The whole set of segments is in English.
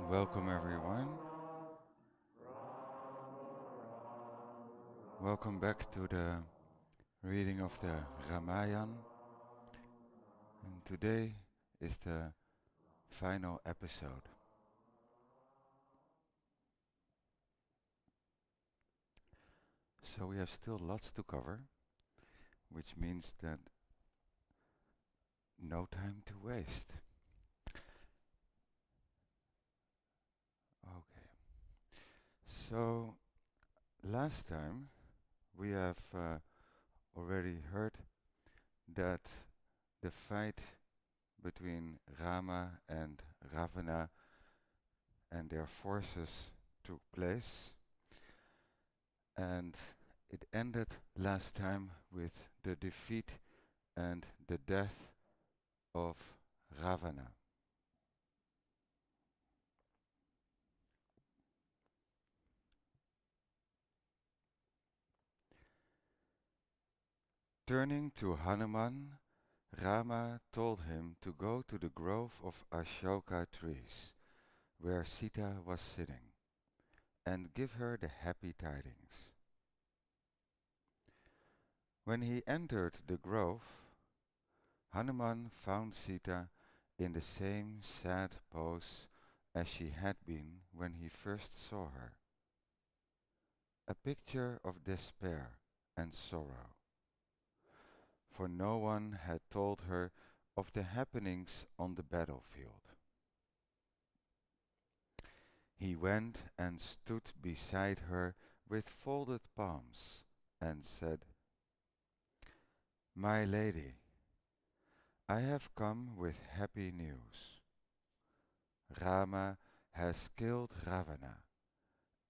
Welcome everyone. Welcome back to the reading of the Ramayana. And today is the final episode. So we have still lots to cover, which means that no time to waste. Okay. So last time we have already heard that the fight between Rama and Ravana and their forces took place, and it ended last time with the defeat and the death of Ravana. Turning to Hanuman, Rama told him to go to the grove of Ashoka trees, where Sita was sitting, and give her the happy tidings. When he entered the grove, Hanuman found Sita in the same sad pose as she had been when he first saw her, a picture of despair and sorrow, for no one had told her of the happenings on the battlefield. He went and stood beside her with folded palms and said, "My lady, I have come with happy news. Rama has killed Ravana,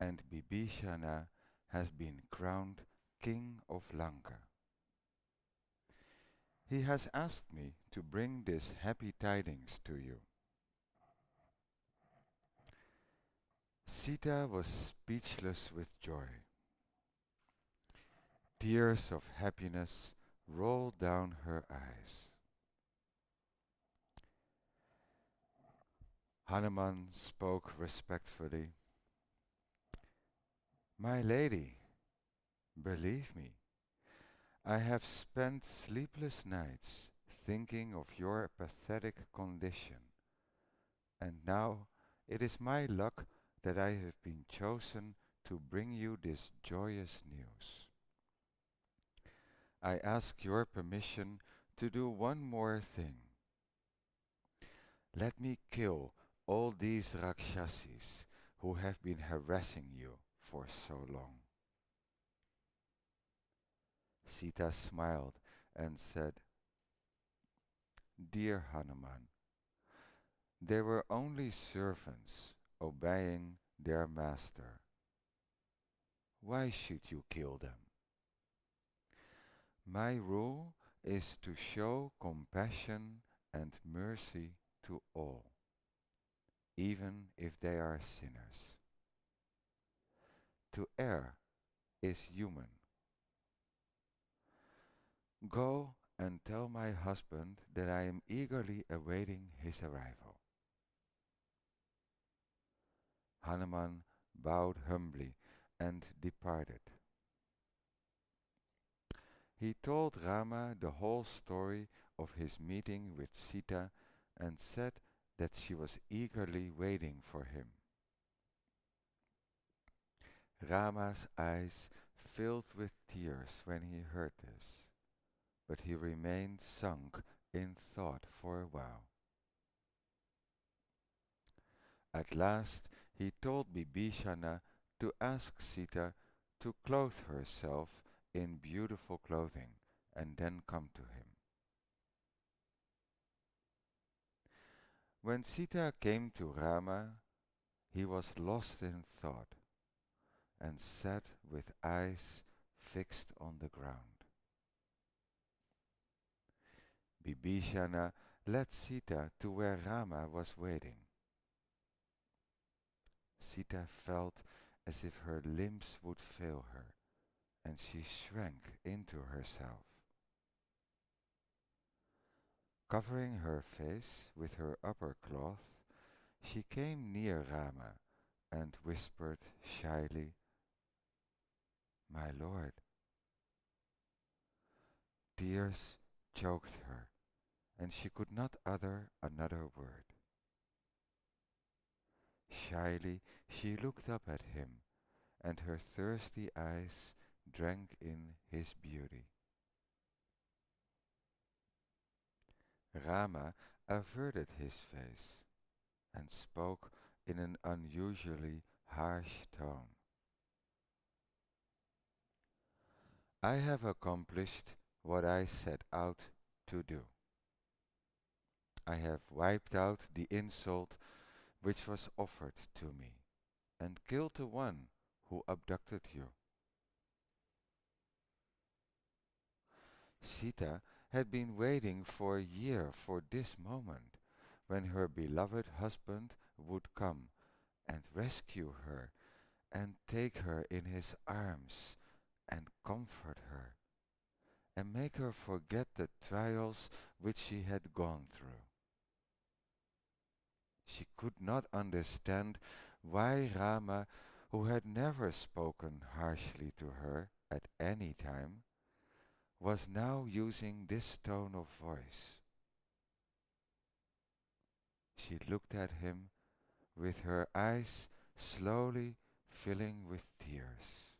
and Bibhishana has been crowned king of Lanka. He has asked me to bring this happy tidings to you." Sita was speechless with joy. Tears of happiness rolled down her eyes. Hanuman spoke respectfully. "My lady, believe me, I have spent sleepless nights thinking of your pathetic condition, and now it is my luck that I have been chosen to bring you this joyous news. I ask your permission to do one more thing. Let me kill all these Rakshasis who have been harassing you for so long." Sita smiled and said, "Dear Hanuman, they were only servants obeying their master. Why should you kill them? My rule is to show compassion and mercy to all, even if they are sinners. To err is human. Go and tell my husband that I am eagerly awaiting his arrival." Hanuman bowed humbly and departed. He told Rama the whole story of his meeting with Sita and said that she was eagerly waiting for him. Rama's eyes filled with tears when he heard this, but he remained sunk in thought for a while. At last he told Bibhishana to ask Sita to clothe herself in beautiful clothing and then come to him. When Sita came to Rama, he was lost in thought and sat with eyes fixed on the ground. Bibhishana led Sita to where Rama was waiting. Sita felt as if her limbs would fail her, and she shrank into herself. Covering her face with her upper cloth, She came near Rama and whispered shyly, "My lord." Tears choked her, and she could not utter another word. Shyly she looked up at him, and her thirsty eyes drank in his beauty. Rama averted his face and spoke in an unusually harsh tone. "I have accomplished what I set out to do. I have wiped out the insult which was offered to me, and killed the one who abducted you." Sita had been waiting for a year for this moment, when her beloved husband would come and rescue her and take her in his arms and comfort her and make her forget the trials which she had gone through. She could not understand why Rama, who had never spoken harshly to her at any time, was now using this tone of voice. She looked at him with her eyes slowly filling with tears,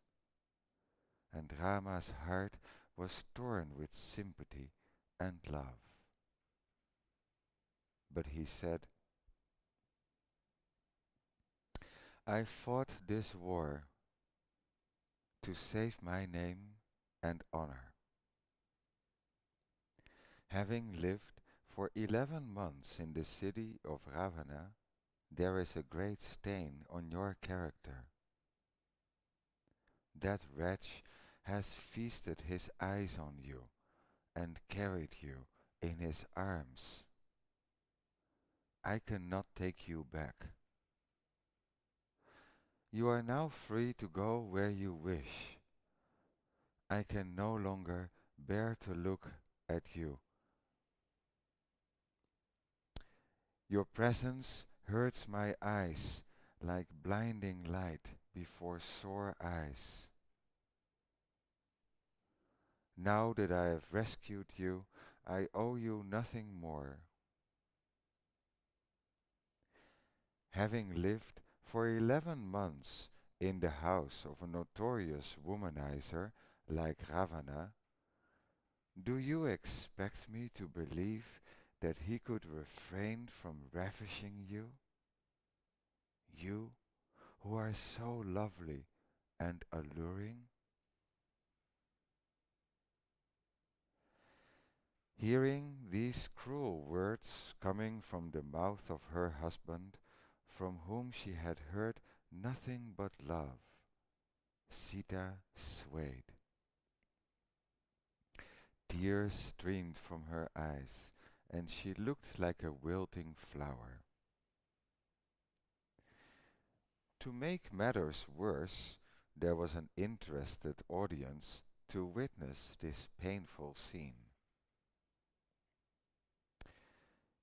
and Rama's heart was torn with sympathy and love. But he said, "I fought this war to save my name and honor. Having lived for 11 months in the city of Ravana, there is a great stain on your character. That wretch has feasted his eyes on you and carried you in his arms. I cannot take you back. You are now free to go where you wish. I can no longer bear to look at you. Your presence hurts my eyes like blinding light before sore eyes. Now that I have rescued you, I owe you nothing more." Having lived for 11 months in the house of a notorious womanizer like Ravana, do you expect me to believe that he could refrain from ravishing you? You, who are so lovely and alluring? Hearing these cruel words coming from the mouth of her husband, from whom she had heard nothing but love, Sita swayed. Tears streamed from her eyes, and she looked like a wilting flower. To make matters worse, there was an interested audience to witness this painful scene.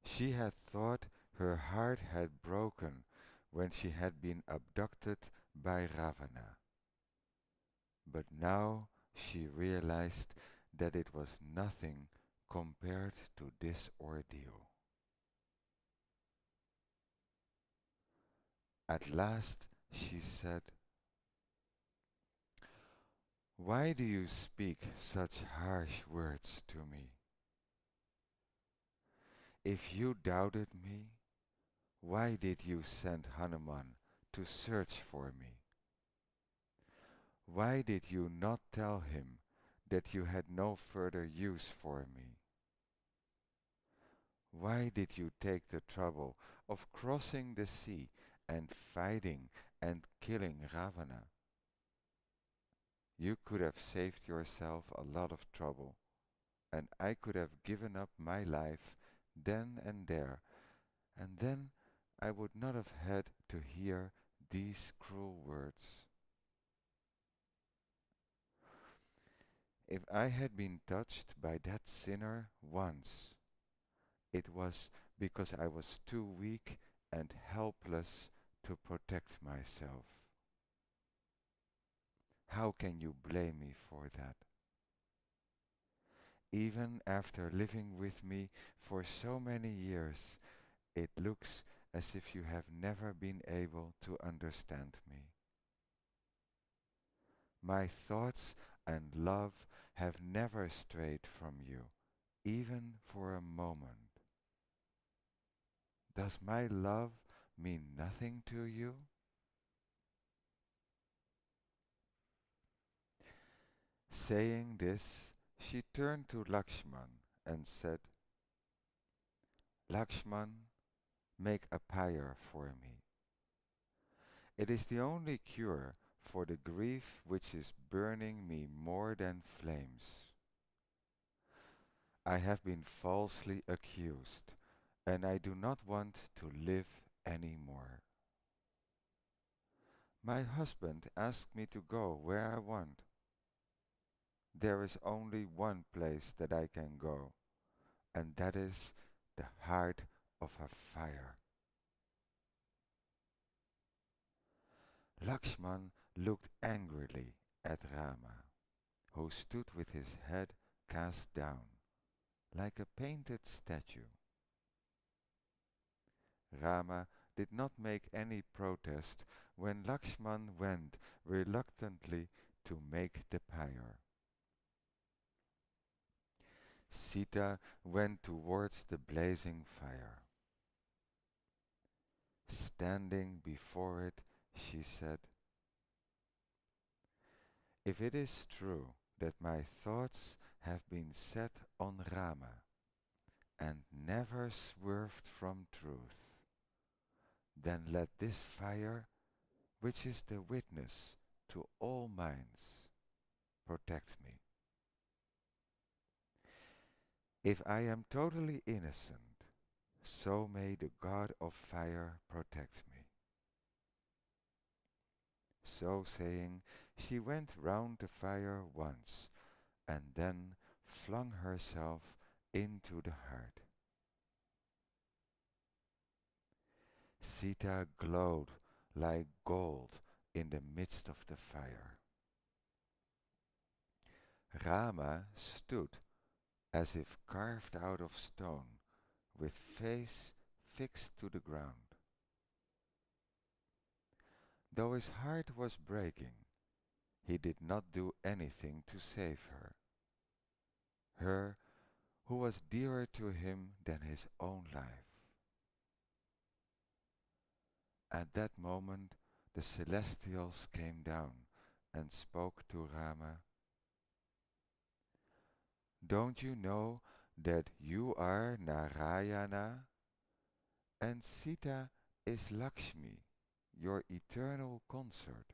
She had thought her heart had broken when she had been abducted by Ravana, but now she realized that it was nothing compared to this ordeal. At last she said, "Why do you speak such harsh words to me? If you doubted me, why did you send Hanuman to search for me? Why did you not tell him that you had no further use for me? Why did you take the trouble of crossing the sea and fighting and killing Ravana? You could have saved yourself a lot of trouble, and I could have given up my life then and there, and then I would not have had to hear these cruel words. If I had been touched by that sinner once, it was because I was too weak and helpless to protect myself. How can you blame me for that? Even after living with me for so many years, it looks as if you have never been able to understand me. My thoughts and love have never strayed from you, even for a moment. Does my love mean nothing to you? Saying this, she turned to Lakshman and said, Lakshman, make a pyre for me. It is the only cure for the grief which is burning me more than flames. I have been falsely accused, and I do not want to live any more. My husband asked me to go where I want. There is only one place that I can go, and that is the heart of a fire. Lakshman looked angrily at Rama, who stood with his head cast down, like a painted statue. Rama did not make any protest when Lakshman went reluctantly to make the pyre. Sita went towards the blazing fire. Standing before it, she said, If it is true that my thoughts have been set on Rama and never swerved from truth, then let this fire, which is the witness to all minds, protect me. If I am totally innocent, so may the God of fire protect me. So saying, she went round the fire once, and then flung herself into the heart. Sita glowed like gold in the midst of the fire. Rama stood as if carved out of stone, with face fixed to the ground. Though his heart was breaking, he did not do anything to save her who was dearer to him than his own life. At that moment the celestials came down and spoke to Rama. Don't you know that you are Narayana and Sita is Lakshmi, your eternal consort?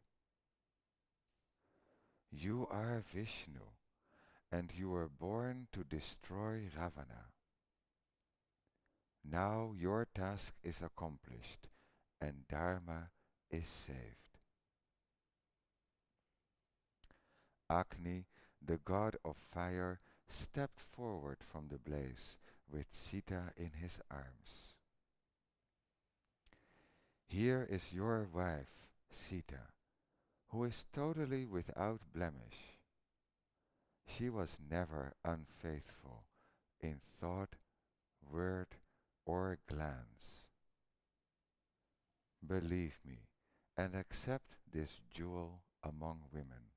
You are Vishnu, and you were born to destroy Ravana. Now your task is accomplished, and Dharma is saved. Agni, the god of fire, stepped forward from the blaze with Sita in his arms. Here is your wife, Sita, who is totally without blemish. She was never unfaithful in thought, word, or glance. Believe me and accept this jewel among women.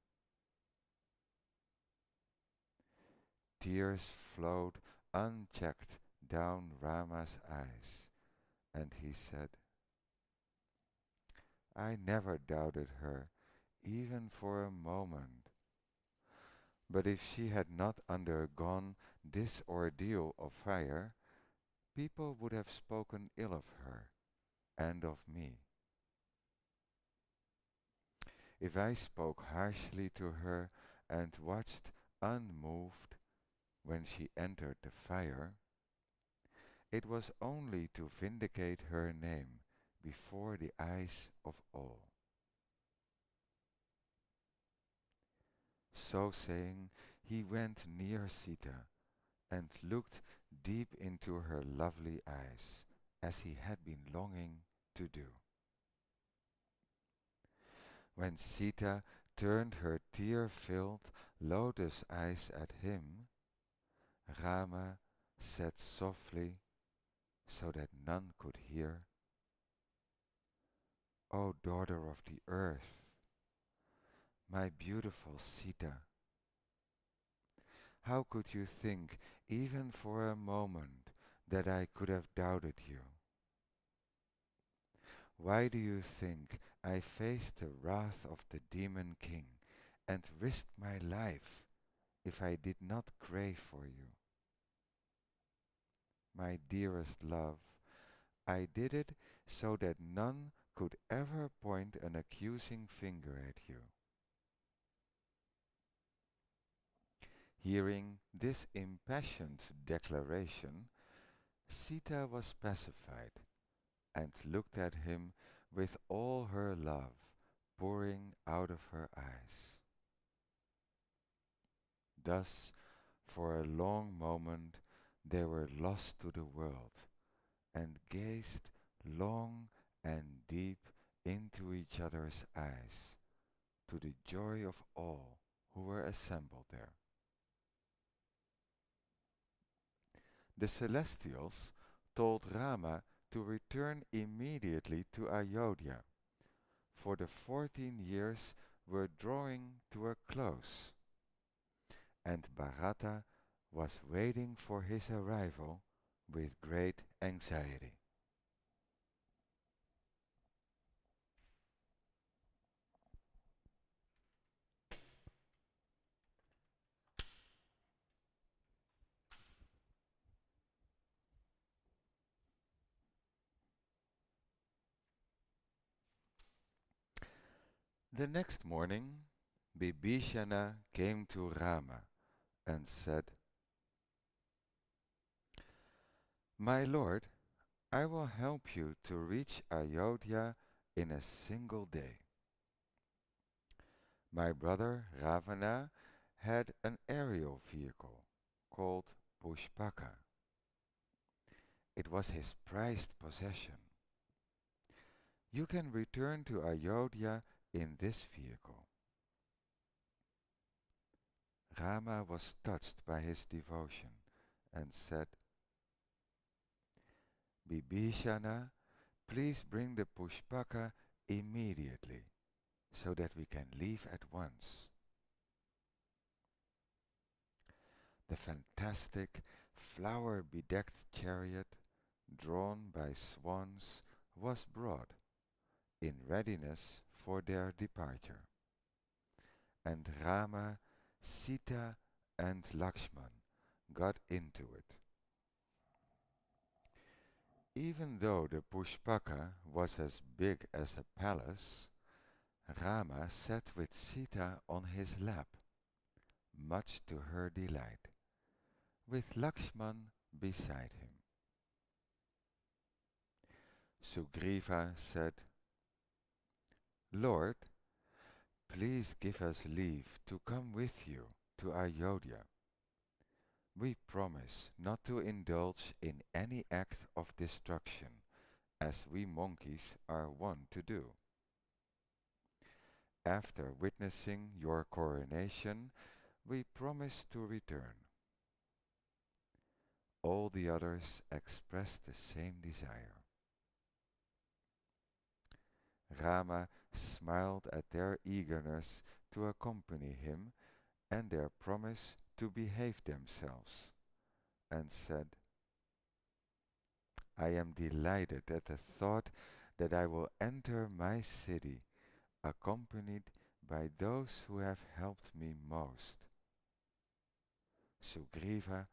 Tears flowed unchecked down Rama's eyes, and he said, I never doubted her, even for a moment. But if she had not undergone this ordeal of fire, people would have spoken ill of her and of me. If I spoke harshly to her and watched unmoved when she entered the fire, it was only to vindicate her name before the eyes of all. So saying, he went near Sita and looked deep into her lovely eyes, as he had been longing to do. When Sita turned her tear-filled lotus eyes at him, Rama said softly, so that none could hear, "O daughter of the earth, my beautiful Sita, how could you think, even for a moment, that I could have doubted you? Why do you think I faced the wrath of the demon king and risked my life if I did not crave for you? My dearest love, I did it so that none could ever point an accusing finger at you." Hearing this impassioned declaration, Sita was pacified and looked at him with all her love pouring out of her eyes. Thus, for a long moment, they were lost to the world and gazed long and deep into each other's eyes, to the joy of all who were assembled there. The celestials told Rama to return immediately to Ayodhya, for the 14 years were drawing to a close, and Bharata was waiting for his arrival with great anxiety. The next morning, Bibhishana came to Rama and said, "My lord, I will help you to reach Ayodhya in a single day. My brother Ravana had an aerial vehicle called Pushpaka. It was his prized possession. You can return to Ayodhya in this vehicle." Rama was touched by his devotion and said, "Bibhishana, please bring the Pushpaka immediately, so that we can leave at once." The fantastic, flower-bedecked chariot, drawn by swans, was brought, in readiness for their departure, and Rama, Sita, and Lakshman got into it. Even though the Pushpaka was as big as a palace, Rama sat with Sita on his lap, much to her delight, with Lakshman beside him. Sugriva said, "Lord, please give us leave to come with you to Ayodhya. We promise not to indulge in any act of destruction, as we monkeys are wont to do. After witnessing your coronation, we promise to return." All the others expressed the same desire. Rama smiled at their eagerness to accompany him and their promise to behave themselves, and said, "I am delighted at the thought that I will enter my city accompanied by those who have helped me most. Sugriva,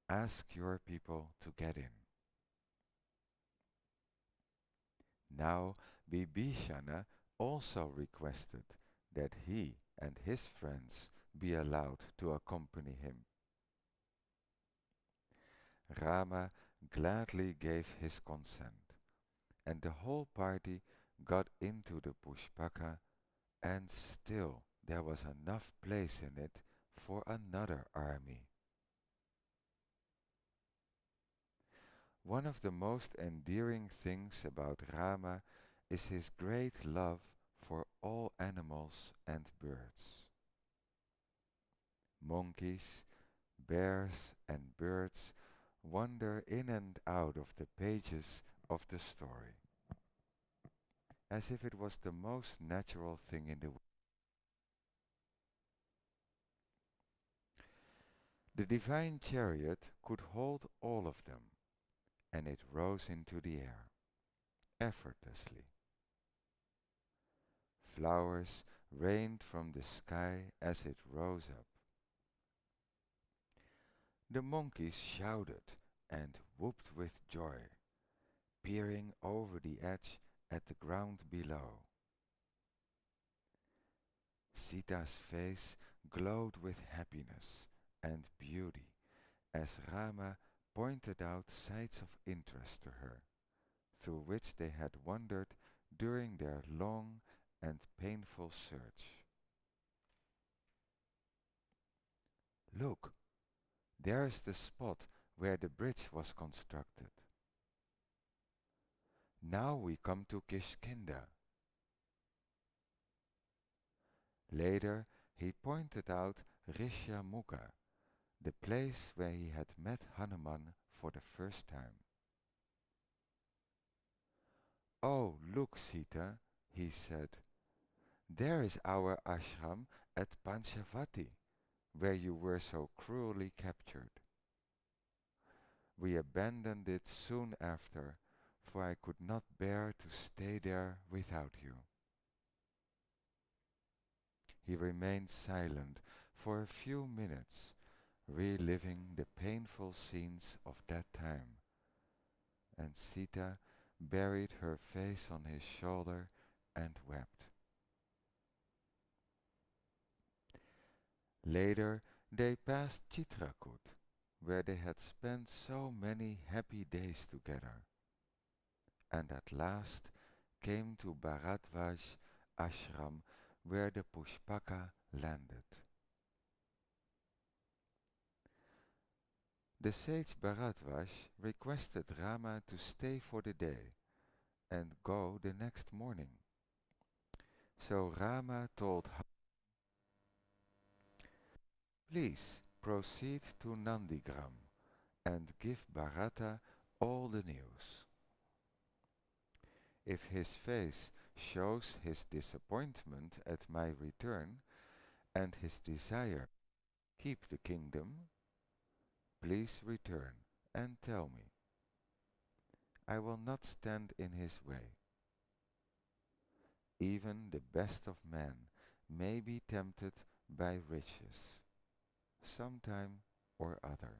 ask your people to get in." Now Bibhishana also requested that he and his friends be allowed to accompany him. Rama gladly gave his consent, and the whole party got into the Pushpaka, and still there was enough place in it for another army. One of the most endearing things about Rama is his great love for all animals and birds. Monkeys, bears and birds wander in and out of the pages of the story, as if it was the most natural thing in the world. The divine chariot could hold all of them, and it rose into the air, effortlessly. Flowers rained from the sky as it rose up. The monkeys shouted and whooped with joy, peering over the edge at the ground below. Sita's face glowed with happiness and beauty as Rama pointed out sites of interest to her, through which they had wandered during their long and painful search. Look, there is the spot where the bridge was constructed. Now we come to Kishkinda. Later he pointed out Rishyamukha, the place where he had met Hanuman for the first time. Oh, look, Sita, he said, there is our ashram at Panchavati, where you were so cruelly captured. We abandoned it soon after, for I could not bear to stay there without you. He remained silent for a few minutes, reliving the painful scenes of that time, and Sita buried her face on his shoulder and wept. Later they passed Chitrakoot, where they had spent so many happy days together, and at last came to Bharadwaj ashram, where the Pushpaka landed. The sage Bharadwaj requested Rama to stay for the day and go the next morning. So Rama told her, please proceed to Nandigram and give Bharata all the news. If his face shows his disappointment at my return and his desire to keep the kingdom, please return and tell me. I will not stand in his way. Even the best of men may be tempted by riches, sometime or other.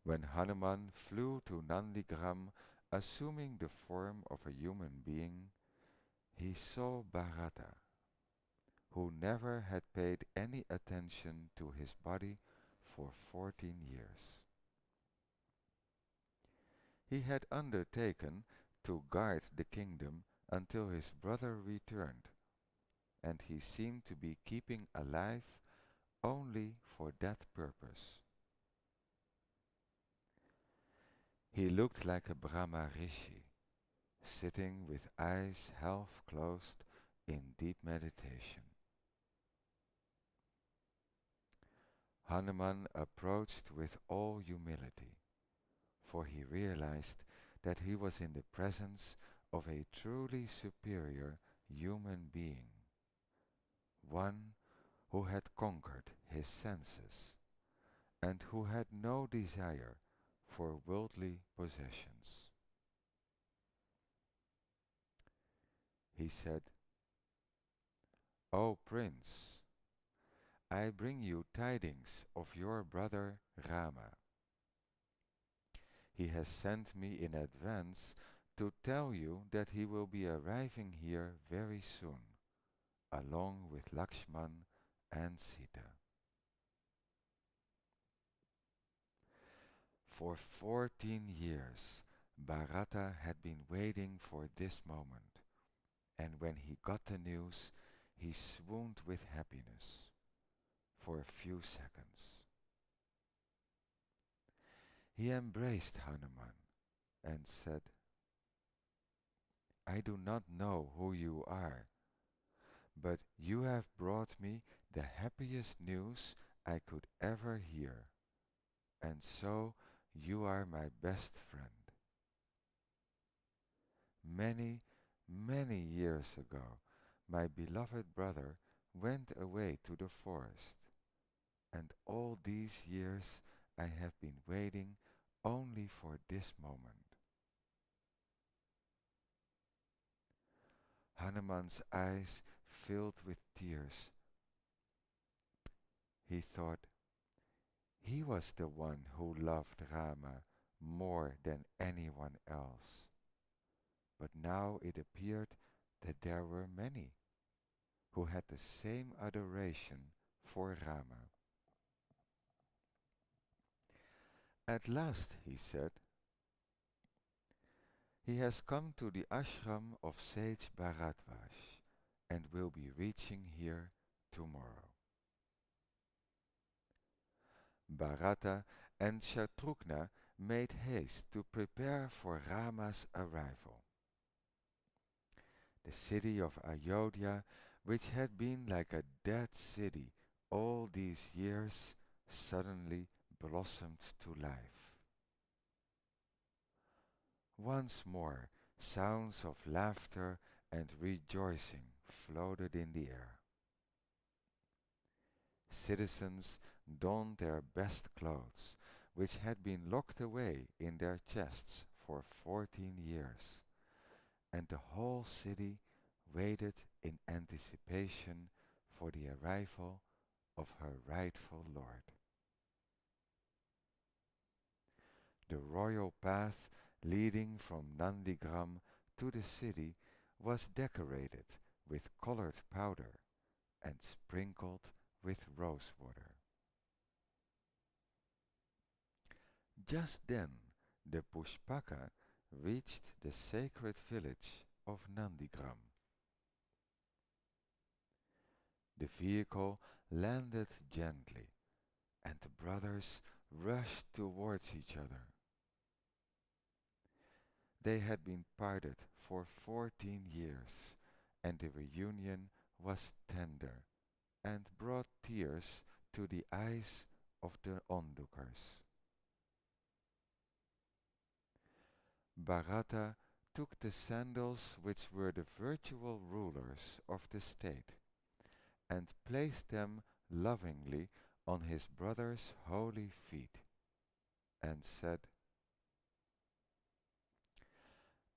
When Hanuman flew to Nandigram, assuming the form of a human being, he saw Bharata, who never had paid any attention to his body for 14 years. He had undertaken to guard the kingdom until his brother returned, and he seemed to be keeping alive only for that purpose. He looked like a Brahma rishi, sitting with eyes half closed in deep meditation. Hanuman approached with all humility, for he realized that he was in the presence of a truly superior human being, one who had conquered his senses and who had no desire for worldly possessions. He said, O Prince, I bring you tidings of your brother Rama. He has sent me in advance to tell you that he will be arriving here very soon, along with Lakshman and Sita. For 14 years, Bharata had been waiting for this moment, and when he got the news, he swooned with happiness for a few seconds. He embraced Hanuman and said, I do not know who you are, but you have brought me the happiest news I could ever hear, and so you are my best friend. Many, many years ago, my beloved brother went away to the forest, and all these years I have been waiting only for this moment. Hanuman's eyes filled with tears. He thought, he was the one who loved Rama more than anyone else. But now it appeared that there were many who had the same adoration for Rama. At last, he said, he has come to the ashram of sage Bharadwaj and will be reaching here tomorrow. Bharata and Shatrughna made haste to prepare for Rama's arrival. The city of Ayodhya, which had been like a dead city all these years, suddenly blossomed to life. Once more, sounds of laughter and rejoicing floated in the air. Citizens donned their best clothes, which had been locked away in their chests for 14 years, and the whole city waited in anticipation for the arrival of her rightful lord. The royal path leading from Nandigram to the city was decorated with colored powder and sprinkled with rose water. Just then the Pushpaka reached the sacred village of Nandigram. The vehicle landed gently, and the brothers rushed towards each other. They had been parted for 14 years, and the reunion was tender and brought tears to the eyes of the onlookers. Bharata took the sandals which were the virtual rulers of the state and placed them lovingly on his brother's holy feet and said,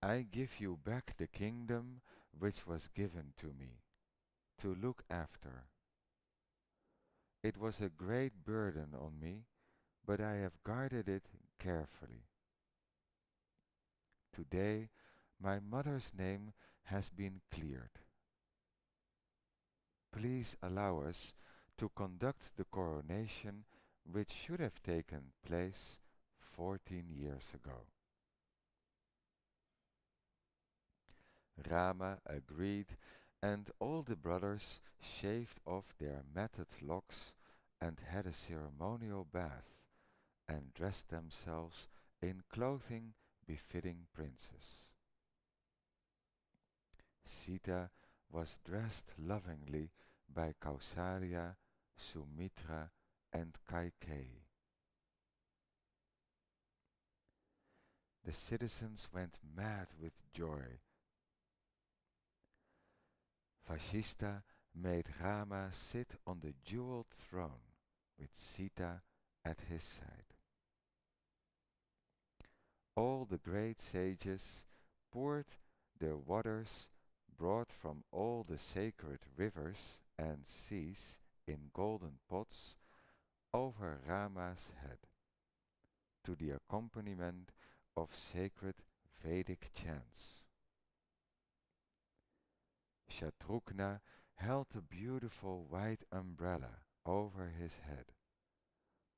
I give you back the kingdom which was given to me, to look after. It was a great burden on me, but I have guarded it carefully. Today my mother's name has been cleared. Please allow us to conduct the coronation which should have taken place 14 years ago. Rama agreed, and all the brothers shaved off their matted locks and had a ceremonial bath and dressed themselves in clothing befitting princes. Sita was dressed lovingly by Kausalya, Sumitra, and Kaikeyi. The citizens went mad with joy. Vashishta made Rama sit on the jeweled throne with Sita at his side. All the great sages poured their waters brought from all the sacred rivers and seas in golden pots over Rama's head, to the accompaniment of sacred Vedic chants. Shatrughna held a beautiful white umbrella over his head,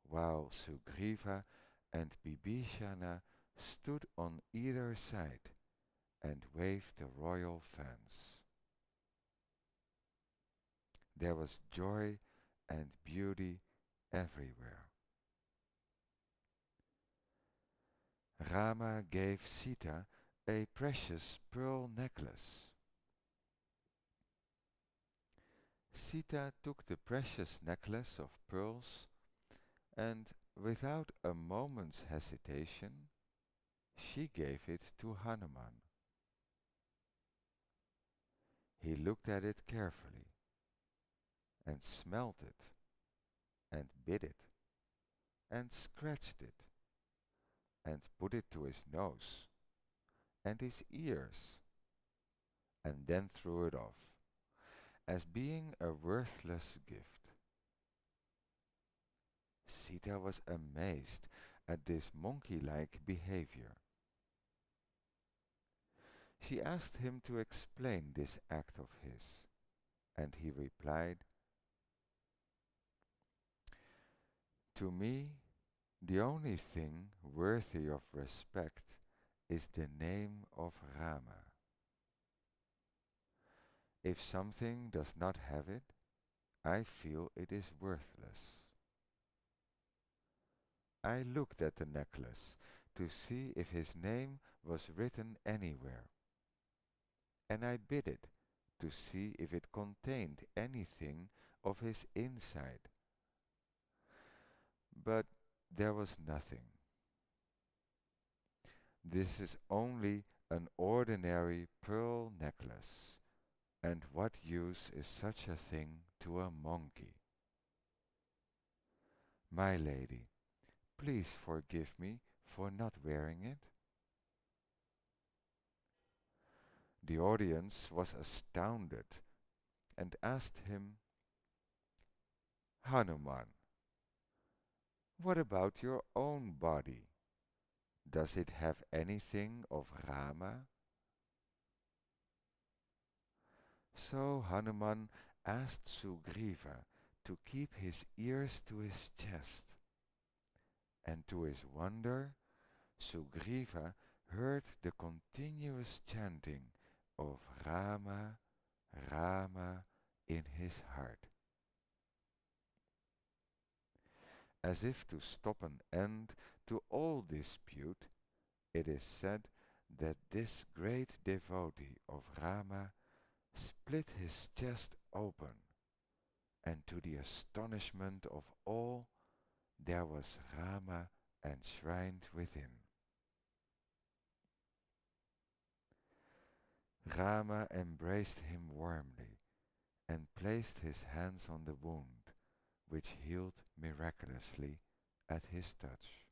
while Sugriva and Bibhishana stood on either side and waved the royal fans. There was joy and beauty everywhere. Rama gave Sita a precious pearl necklace. Sita took the precious necklace of pearls and, without a moment's hesitation, she gave it to Hanuman. He looked at it carefully, and smelled it, and bit it, and scratched it, and put it to his nose and his ears, and then threw it off, as being a worthless gift. Sita was amazed at this monkey-like behavior. She asked him to explain this act of his, and he replied, "To me, the only thing worthy of respect is the name of Rama. If something does not have it, I feel it is worthless." I looked at the necklace to see if his name was written anywhere, and I bit it to see if it contained anything of his inside. But there was nothing. This is only an ordinary pearl necklace, and what use is such a thing to a monkey? My lady, please forgive me for not wearing it. The audience was astounded and asked him, "Hanuman, what about your own body? Does it have anything of Rama?" So Hanuman asked Sugriva to keep his ears to his chest, and to his wonder, Sugriva heard the continuous chanting of Rama, Rama in his heart. As if to stop an end to all dispute, it is said that this great devotee of Rama split his chest open, and to the astonishment of all, there was Rama enshrined within. Rama embraced him warmly and placed his hands on the wound, which healed miraculously at his touch.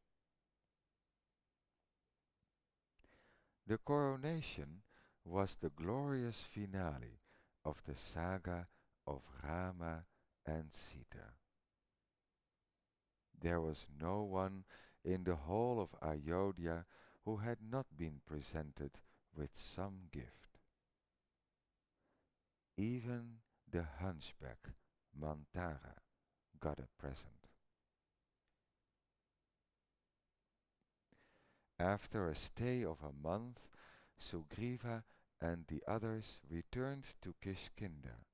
The coronation was the glorious finale of the saga of Rama and Sita. There was no one in the whole of Ayodhya who had not been presented with some gift. Even the hunchback Mantara got a present. After a stay of a month, Sugriva and the others returned to Kishkinda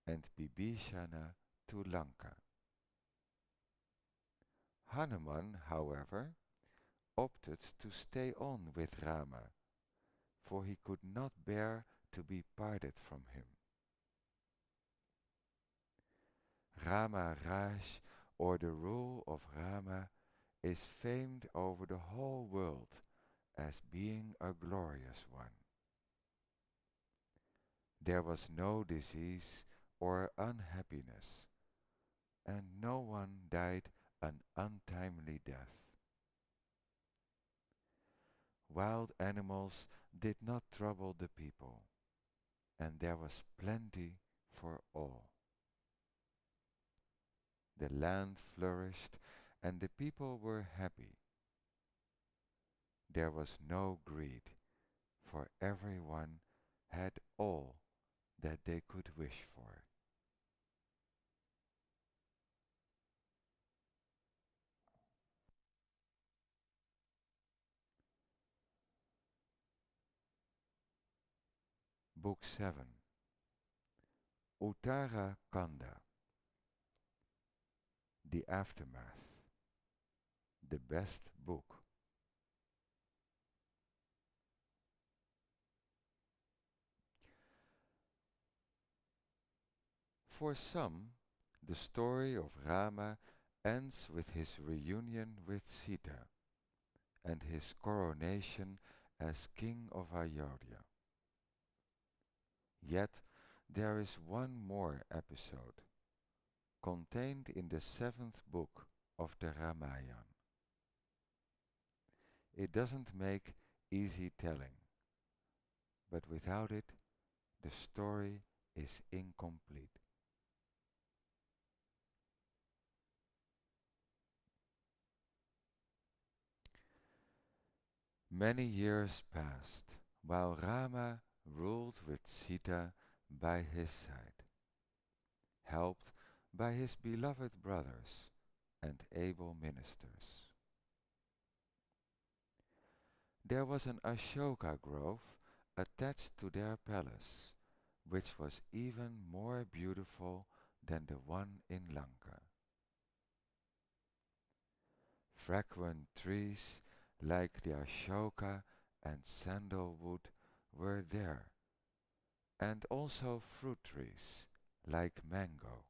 and Bibhishana to Lanka. Hanuman, however, opted to stay on with Rama, for he could not bear to be parted from him. Rama Raj, or the rule of Rama, is famed over the whole world as being a glorious one. There was no disease or unhappiness, and no one died an untimely death. Wild animals did not trouble the people, and there was plenty for all. The land flourished, and the people were happy. There was no greed, for everyone had all that they could wish for. Book 7, Uttara Kanda, The Aftermath, the best book. For some, the story of Rama ends with his reunion with Sita and his coronation as king of Ayodhya. Yet there is one more episode, contained in the seventh book of the Ramayana. It doesn't make easy telling, but without it, the story is incomplete. Many years passed while Rama ruled with Sita by his side, helped by his beloved brothers and able ministers. There was an Ashoka grove attached to their palace, which was even more beautiful than the one in Lanka. Fragrant trees like the Ashoka and sandalwood were there, and also fruit trees like mango.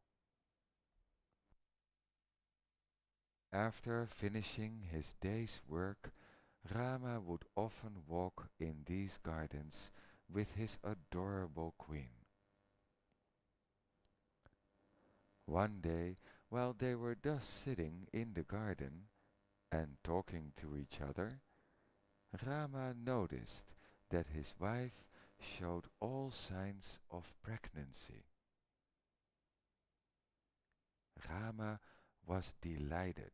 After finishing his day's work, Rama would often walk in these gardens with his adorable queen. One day, while they were thus sitting in the garden and talking to each other, Rama noticed that his wife showed all signs of pregnancy. Rama was delighted.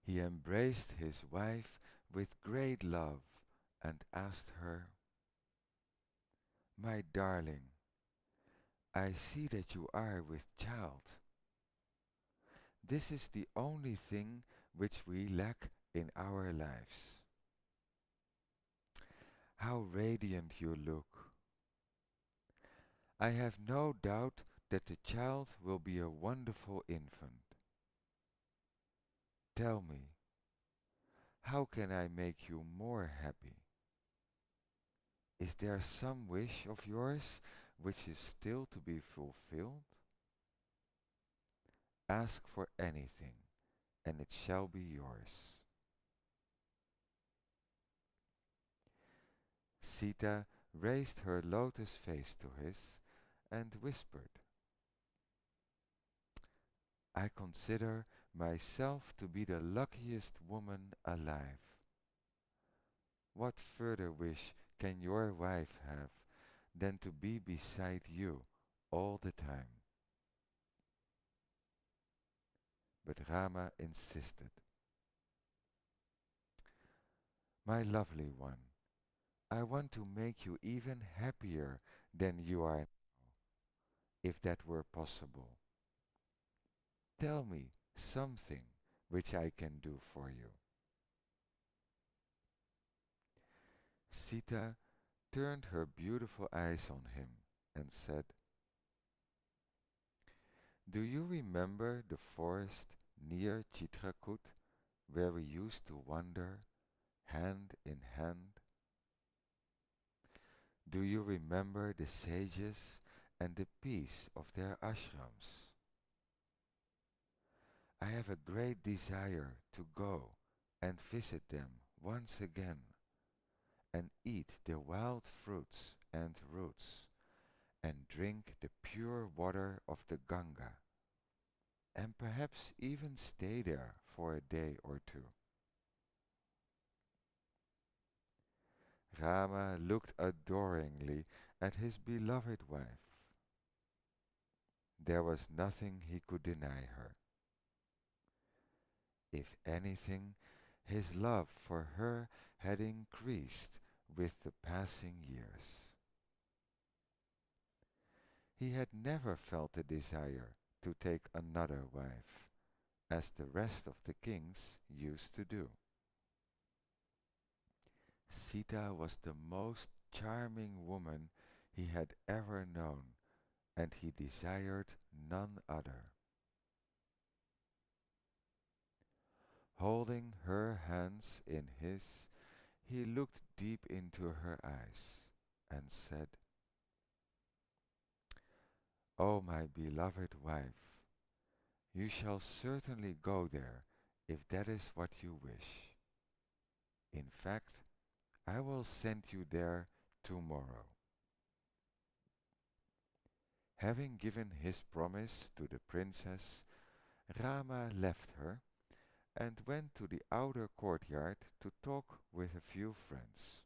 He embraced his wife with great love and asked her, "My darling, I see that you are with child. This is the only thing which we lack in our lives. How radiant you look. I have no doubt that the child will be a wonderful infant. Tell me, how can I make you more happy? Is there some wish of yours which is still to be fulfilled? Ask for anything, and it shall be yours." Sita raised her lotus face to his and whispered, "I consider myself to be the luckiest woman alive. What further wish can your wife have than to be beside you all the time?" But Rama insisted, "My lovely one, I want to make you even happier than you are now, if that were possible. Tell me something which I can do for you." Sita turned her beautiful eyes on him and said, "Do you remember the forest near Chitrakoot where we used to wander hand in hand? Do you remember the sages and the peace of their ashrams? I have a great desire to go and visit them once again and eat the wild fruits and roots and drink the pure water of the Ganga and perhaps even stay there for a day or two." Rama looked adoringly at his beloved wife. There was nothing he could deny her. If anything, his love for her had increased with the passing years. He had never felt a desire to take another wife, as the rest of the kings used to do. Sita was the most charming woman he had ever known, and he desired none other. Holding her hands in his, he looked deep into her eyes and said, O my beloved wife, you shall certainly go there if that is what you wish. In fact, I will send you there tomorrow." Having given his promise to the princess, Rama left her and went to the outer courtyard to talk with a few friends.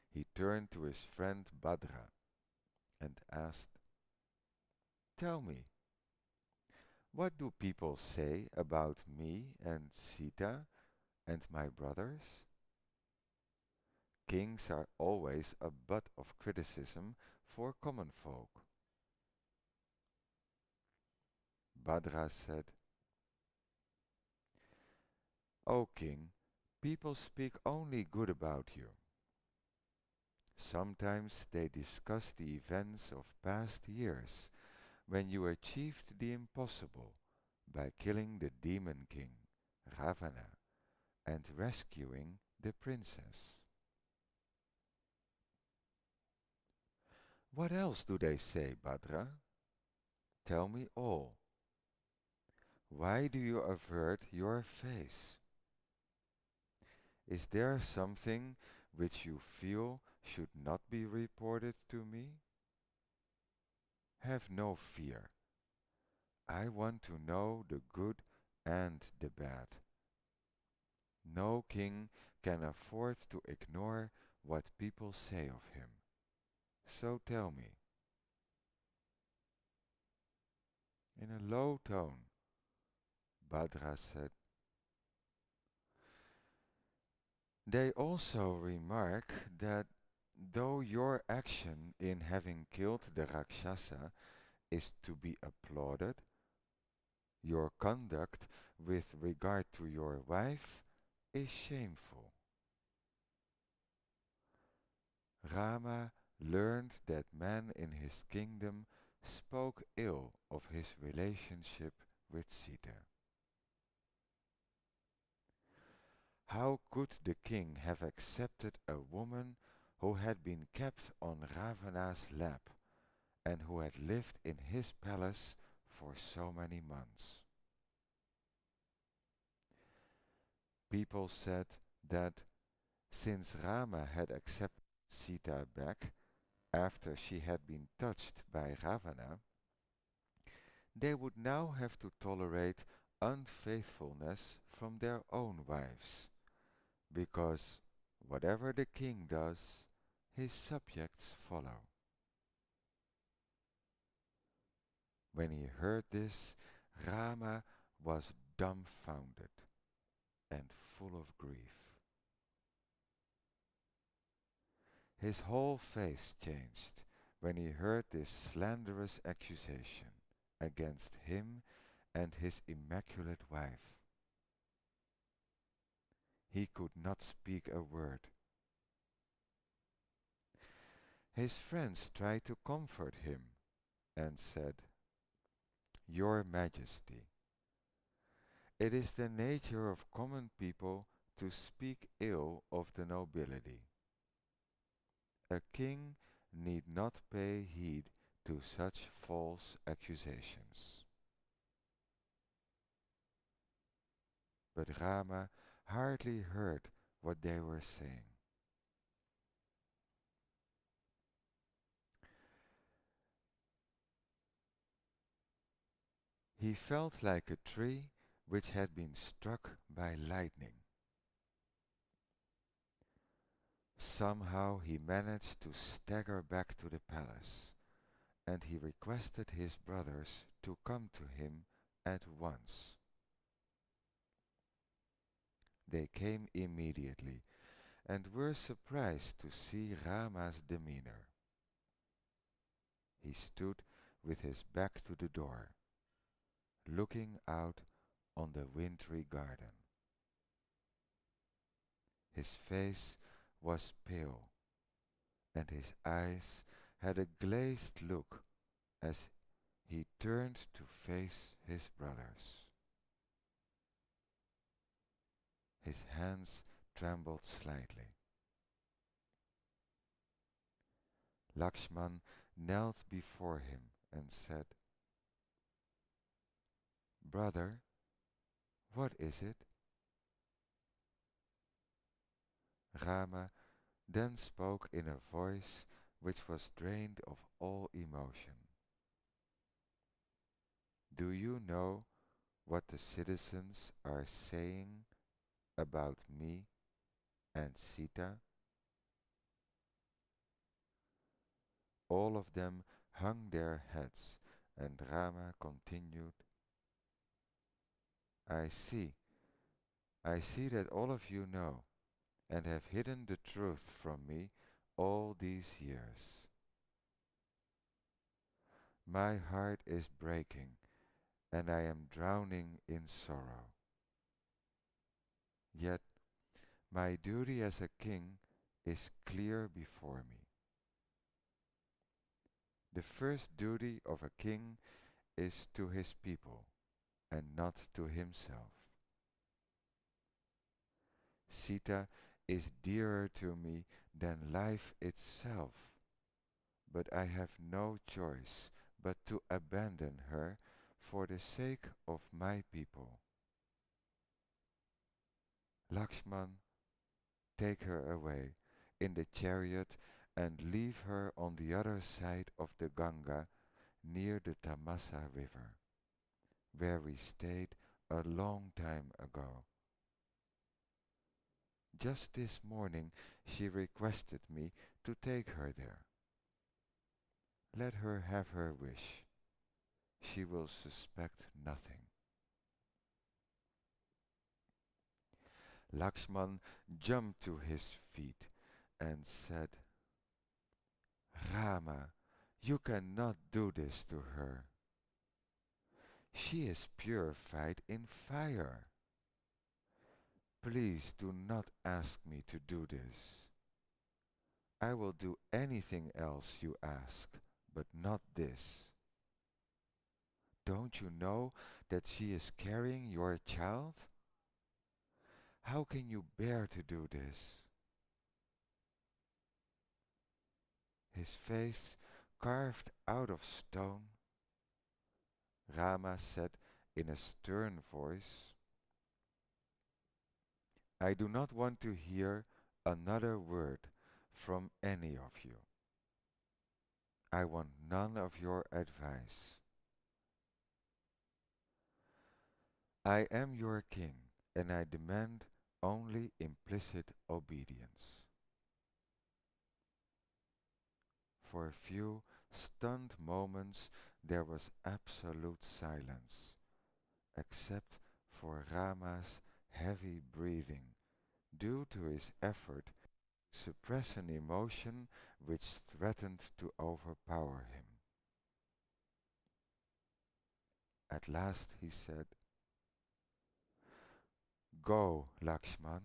He turned to his friend Bhadra and asked, "Tell me, what do people say about me and Sita and my brothers?" Kings are always a butt of criticism for common folk. Bhadra said, "O king, people speak only good about you. Sometimes they discuss the events of past years when you achieved the impossible by killing the demon king, Ravana, and rescuing the princess." "What else do they say, Bhadra? Tell me all. Why do you avert your face? Is there something which you feel should not be reported to me? Have no fear. I want to know the good and the bad. No king can afford to ignore what people say of him. So tell me." In a low tone, Bhadra said, "They also remark that though your action in having killed the Rakshasa is to be applauded, your conduct with regard to your wife is shameful." Rama learned that men in his kingdom spoke ill of his relationship with Sita. How could the king have accepted a woman who had been kept on Ravana's lap and who had lived in his palace for so many months? People said that since Rama had accepted Sita back after she had been touched by Ravana, they would now have to tolerate unfaithfulness from their own wives, because whatever the king does, his subjects follow. When he heard this, Rama was dumbfounded and full of grief. His whole face changed when he heard this slanderous accusation against him and his immaculate wife. He could not speak a word. His friends tried to comfort him and said, "Your Majesty, it is the nature of common people to speak ill of the nobility. A king need not pay heed to such false accusations." But Rama hardly heard what they were saying. He felt like a tree which had been struck by lightning. Somehow he managed to stagger back to the palace, and he requested his brothers to come to him at once. They came immediately, and were surprised to see Rama's demeanor. He stood with his back to the door, looking out on the wintry garden. His face was pale, and his eyes had a glazed look as he turned to face his brothers. His hands trembled slightly. Lakshman knelt before him and said, "Brother, what is it?" Rama then spoke in a voice which was drained of all emotion. "Do you know what the citizens are saying about me and Sita?" All of them hung their heads, and Rama continued, I see that all of you know, and have hidden the truth from me all these years. My heart is breaking, and I am drowning in sorrow. Yet my duty as a king is clear before me. The first duty of a king is to his people, and not to himself. Sita is dearer to me than life itself, but I have no choice but to abandon her for the sake of my people. Lakshman, take her away in the chariot and leave her on the other side of the Ganga near the Tamasa river, where we stayed a long time ago. Just this morning she requested me to take her there. Let her have her wish. She will suspect nothing. Lakshman jumped to his feet and said, Rama, you cannot do this to her. She is purified in fire. Please do not ask me to do this. I will do anything else you ask, but not this. Don't you know that she is carrying your child? How can you bear to do this? His face carved out of stone, Rama said in a stern voice, I do not want to hear another word from any of you. I want none of your advice. I am your king, and I demand only implicit obedience. For a few stunned moments there was absolute silence, except for Rama's heavy breathing, due to his effort to suppress an emotion which threatened to overpower him. At last he said, Go, Lakshman.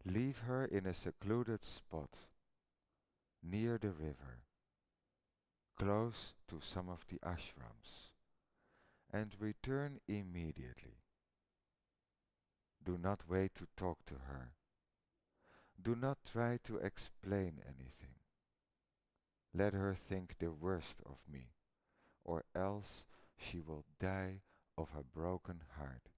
Leave her in a secluded spot, near the river, close to some of the ashrams, and return immediately. Do not wait to talk to her. Do not try to explain anything. Let her think the worst of me, or else she will die of a broken heart.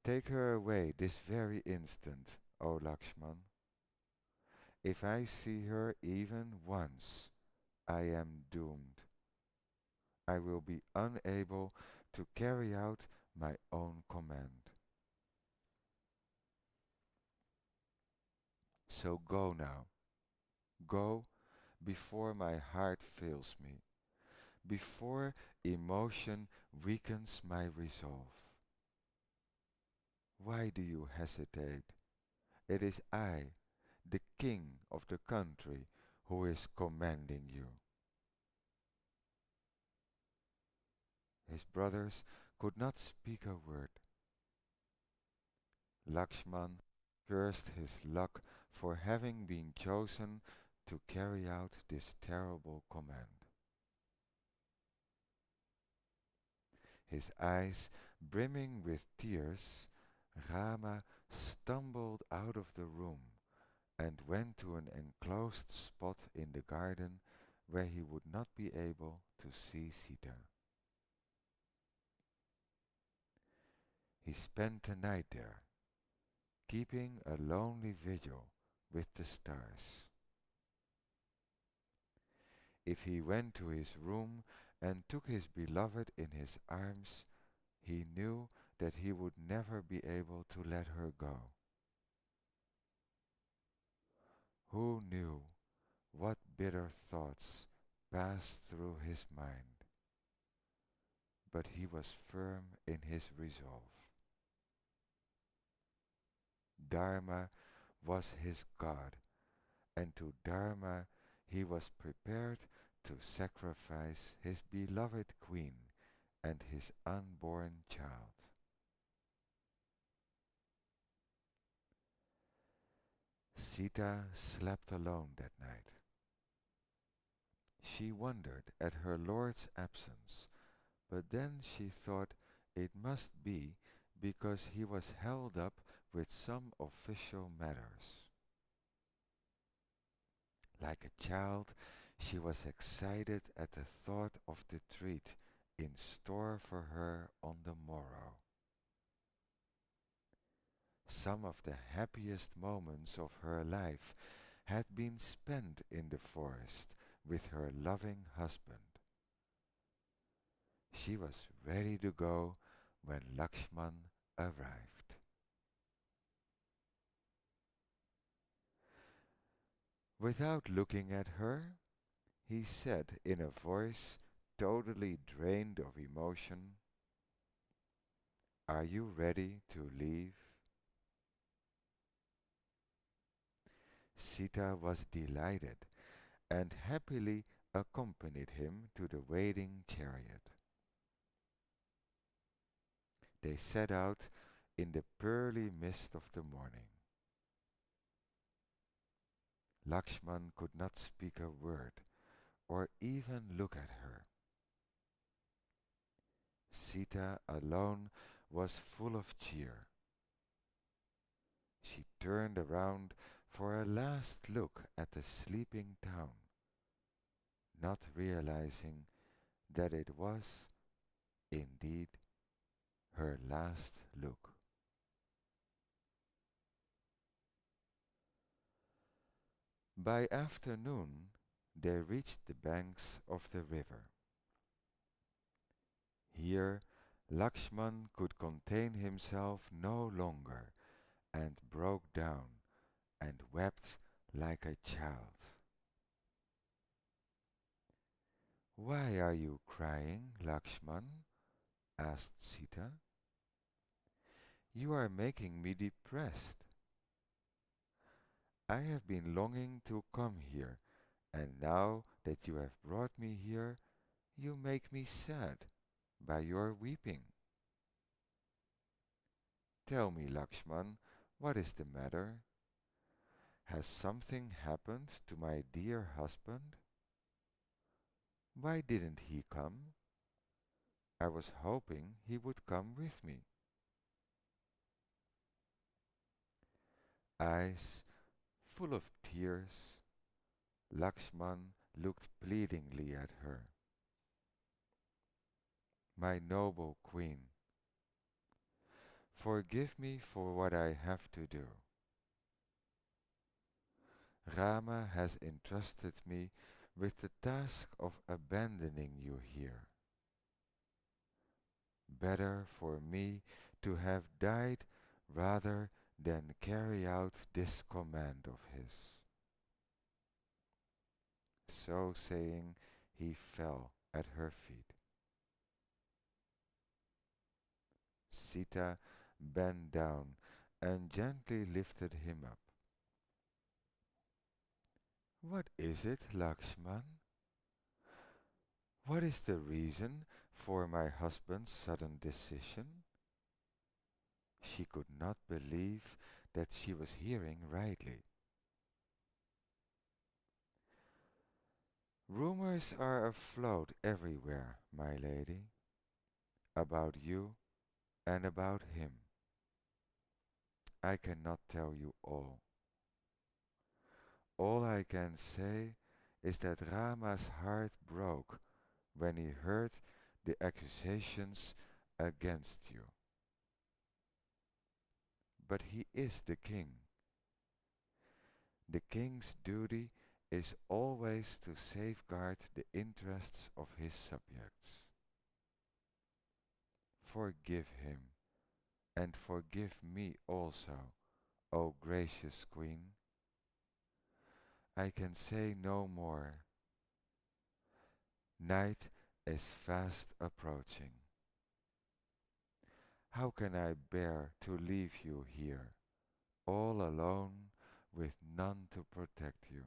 Take her away this very instant, O Lakshman. If I see her even once, I am doomed. I will be unable to carry out my own command. So go now. Go before my heart fails me, before emotion weakens my resolve. Why do you hesitate? It is I, the king of the country, who is commanding you. His brothers could not speak a word. Lakshman cursed his luck for having been chosen to carry out this terrible command. His eyes brimming with tears, Rama stumbled out of the room and went to an enclosed spot in the garden where he would not be able to see Sita. He spent the night there, keeping a lonely vigil with the stars. If he went to his room and took his beloved in his arms, he knew that he would never be able to let her go. Who knew what bitter thoughts passed through his mind? But he was firm in his resolve. Dharma was his God, and to Dharma he was prepared to sacrifice his beloved queen and his unborn child. Sita slept alone that night. She wondered at her lord's absence, but then she thought it must be because he was held up with some official matters. Like a child, she was excited at the thought of the treat in store for her on the morrow. Some of the happiest moments of her life had been spent in the forest with her loving husband. She was ready to go when Lakshman arrived. Without looking at her, he said in a voice totally drained of emotion, "Are you ready to leave?" Sita was delighted and happily accompanied him to the waiting chariot. They set out in the pearly mist of the morning. Lakshman could not speak a word or even look at her. Sita alone was full of cheer. She turned around for a last look at the sleeping town, not realizing that it was, indeed, her last look. By afternoon, they reached the banks of the river. Here, Lakshman could contain himself no longer and broke down and wept like a child. "Why are you crying, Lakshman?" asked Sita. "You are making me depressed. I have been longing to come here, and now that you have brought me here, you make me sad by your weeping. Tell me, Lakshman, what is the matter? Has something happened to my dear husband? Why didn't he come? I was hoping he would come with me." Eyes full of tears, Lakshman looked pleadingly at her. "My noble queen, forgive me for what I have to do. Rama has entrusted me with the task of abandoning you here. Better for me to have died rather than carry out this command of his." So saying, he fell at her feet. Sita bent down and gently lifted him up. "What is it, Lakshman? What is the reason for my husband's sudden decision?" She could not believe that she was hearing rightly. "Rumors are afloat everywhere, my lady, about you and about him. I cannot tell you all. All I can say is that Rama's heart broke when he heard the accusations against you. But he is the king. The king's duty is always to safeguard the interests of his subjects. Forgive him, and forgive me also, O gracious queen. I can say no more. Night is fast approaching. How can I bear to leave you here, all alone, with none to protect you?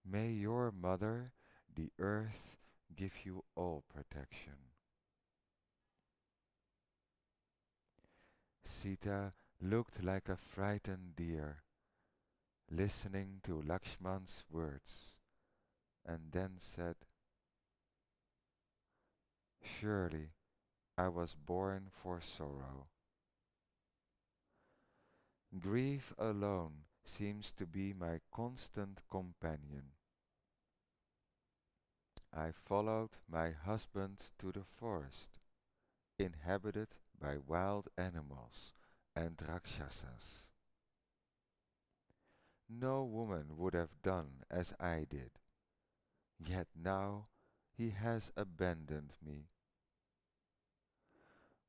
May your mother, the earth, give you all protection. Sita looked like a frightened deer, listening to Lakshman's words, and then said, "Surely I was born for sorrow. Grief alone seems to be my constant companion. I followed my husband to the forest, inhabited by wild animals and rakshasas. No woman would have done as I did, yet now he has abandoned me.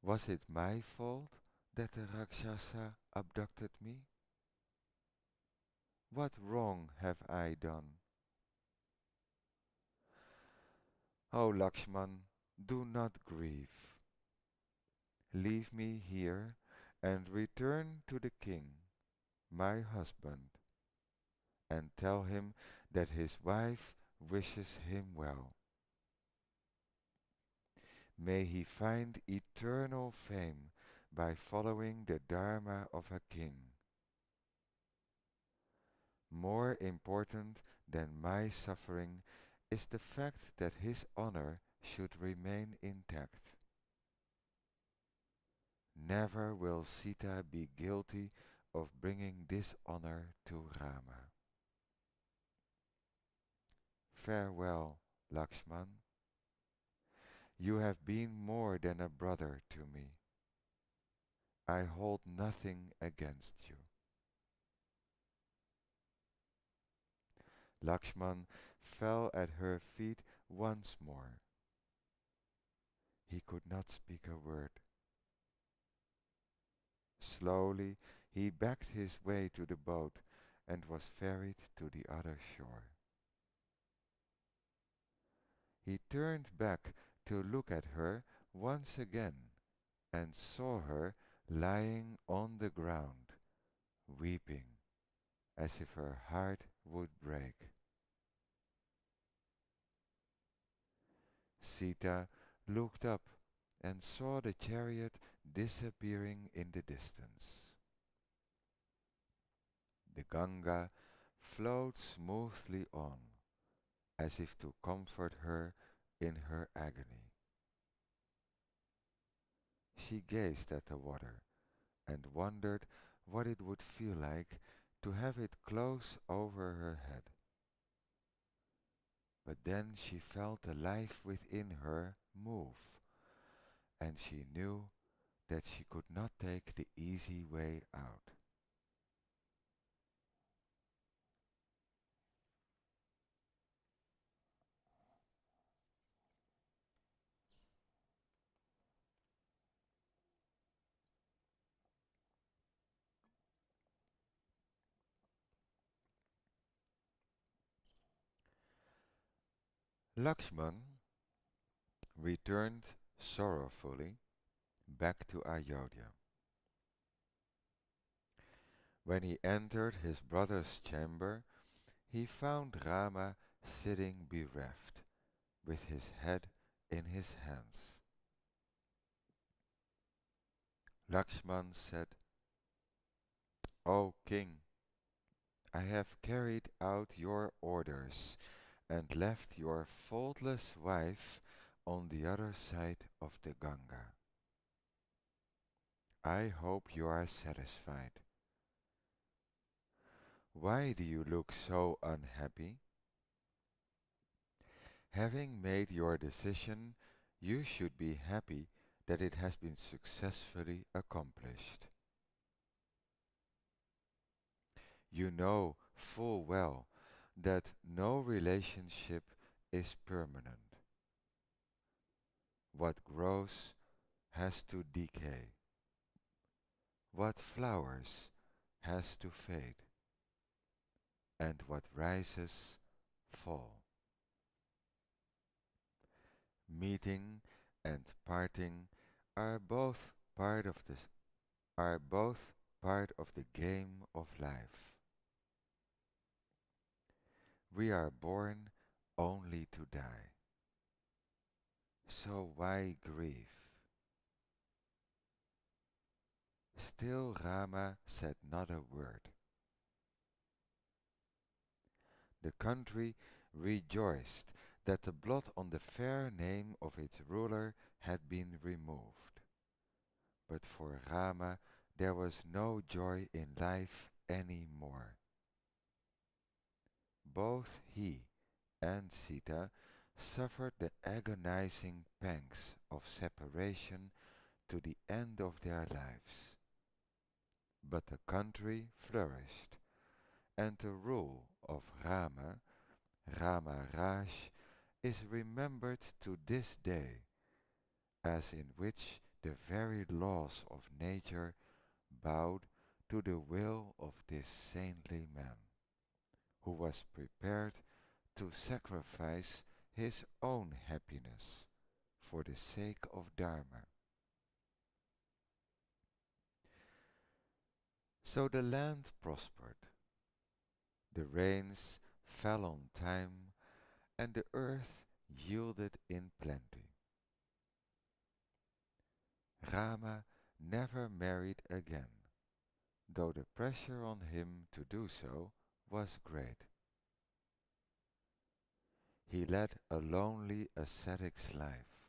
Was it my fault that the rakshasa abducted me? What wrong have I done? O Lakshman, do not grieve. Leave me here and return to the king, my husband, and tell him that his wife wishes him well. May he find eternal fame by following the dharma of a king. More important than my suffering is the fact that his honor should remain intact. Never will Sita be guilty of bringing dishonor to Rama. Farewell, Lakshman. You have been more than a brother to me. I hold nothing against you." Lakshman fell at her feet once more. He could not speak a word. Slowly he backed his way to the boat and was ferried to the other shore. He turned back to look at her once again and saw her lying on the ground, weeping as if her heart would break. Sita looked up and saw the chariot disappearing in the distance. The Ganga flowed smoothly on, as if to comfort her in her agony. She gazed at the water and wondered what it would feel like to have it close over her head. But then she felt the life within her move, and she knew that she could not take the easy way out. Lakshman returned sorrowfully back to Ayodhya. When he entered his brother's chamber, he found Rama sitting bereft, with his head in his hands. Lakshman said, "O king, I have carried out your orders and left your faultless wife on the other side of the Ganga. I hope you are satisfied. Why do you look so unhappy? Having made your decision, you should be happy that it has been successfully accomplished. You know full well that no relationship is permanent. What grows has to decay. What flowers has to fade. And what rises fall. Meeting and parting are both part of the are both part of the game of life. We are born only to die. So why grieve? Still Rama said not a word. The country rejoiced that the blot on the fair name of its ruler had been removed. But for Rama there was no joy in life any more. Both he and Sita suffered the agonizing pangs of separation to the end of their lives. But the country flourished, and the rule of Rama, Rama Raj, is remembered to this day, as in which the very laws of nature bowed to the will of this saintly man, who was prepared to sacrifice his own happiness for the sake of Dharma. So the land prospered, the rains fell on time, and the earth yielded in plenty. Rama never married again, though the pressure on him to do so was great. He led a lonely ascetic's life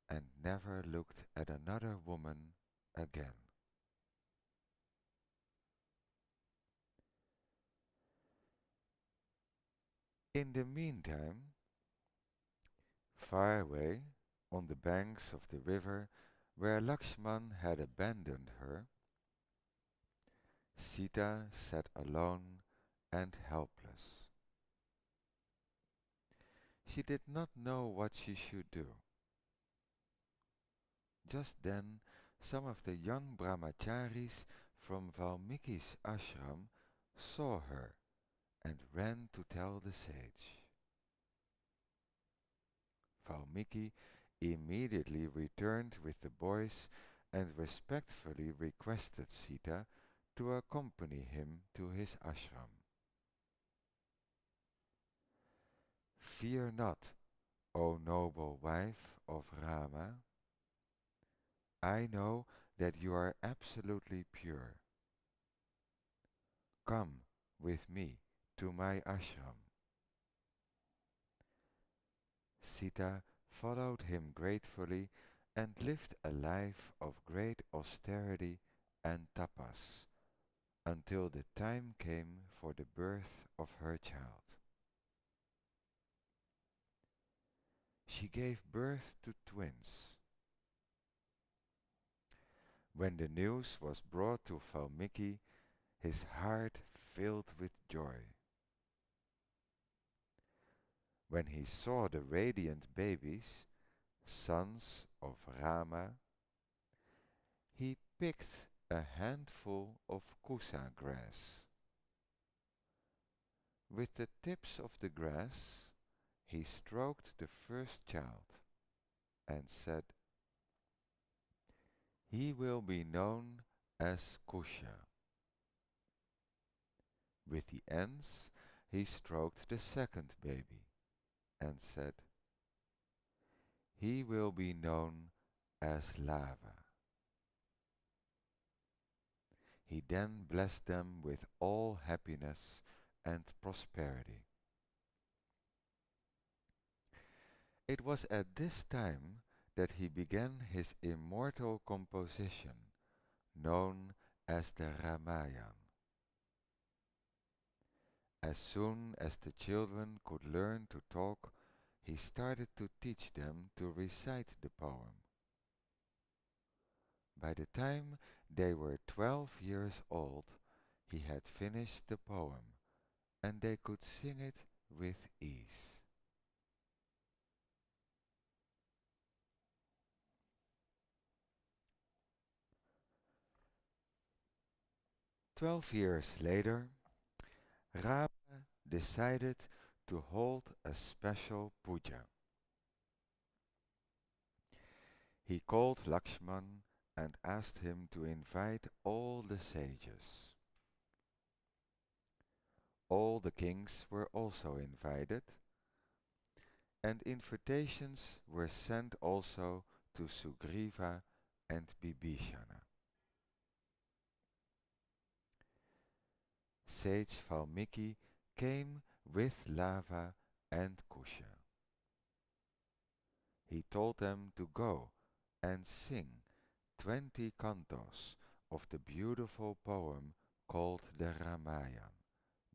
and never looked at another woman again. In the meantime, far away, on the banks of the river where Lakshman had abandoned her, Sita sat alone and helpless. She did not know what she should do. Just then, some of the young brahmacharis from Valmiki's ashram saw her and ran to tell the sage. Valmiki immediately returned with the boys and respectfully requested Sita to accompany him to his ashram. Fear not, O noble wife of Rama. I know that you are absolutely pure. Come with me to my ashram. Sita followed him gratefully and lived a life of great austerity and tapas until the time came for the birth of her child. She gave birth to twins. When the news was brought to Valmiki, his heart filled with joy. When he saw the radiant babies, sons of Rama, he picked a handful of kusa grass. With the tips of the grass, he stroked the first child and said, "He will be known as Kusha." With the ends, he stroked the second baby and said, "He will be known as Lava." He then blessed them with all happiness and prosperity. It was at this time that he began his immortal composition, known as the Ramayana. As soon as the children could learn to talk, he started to teach them to recite the poem. By the time they were 12 years old, he had finished the poem, and they could sing it with ease. "12 years later, Rama decided to hold a special puja. He called Lakshman and asked him to invite all the sages. All the kings were also invited, and invitations were sent also to Sugriva and Bibhishana. Sage Valmiki came with Lava and Kusha. He told them to go and sing 20 cantos of the beautiful poem called the Ramayana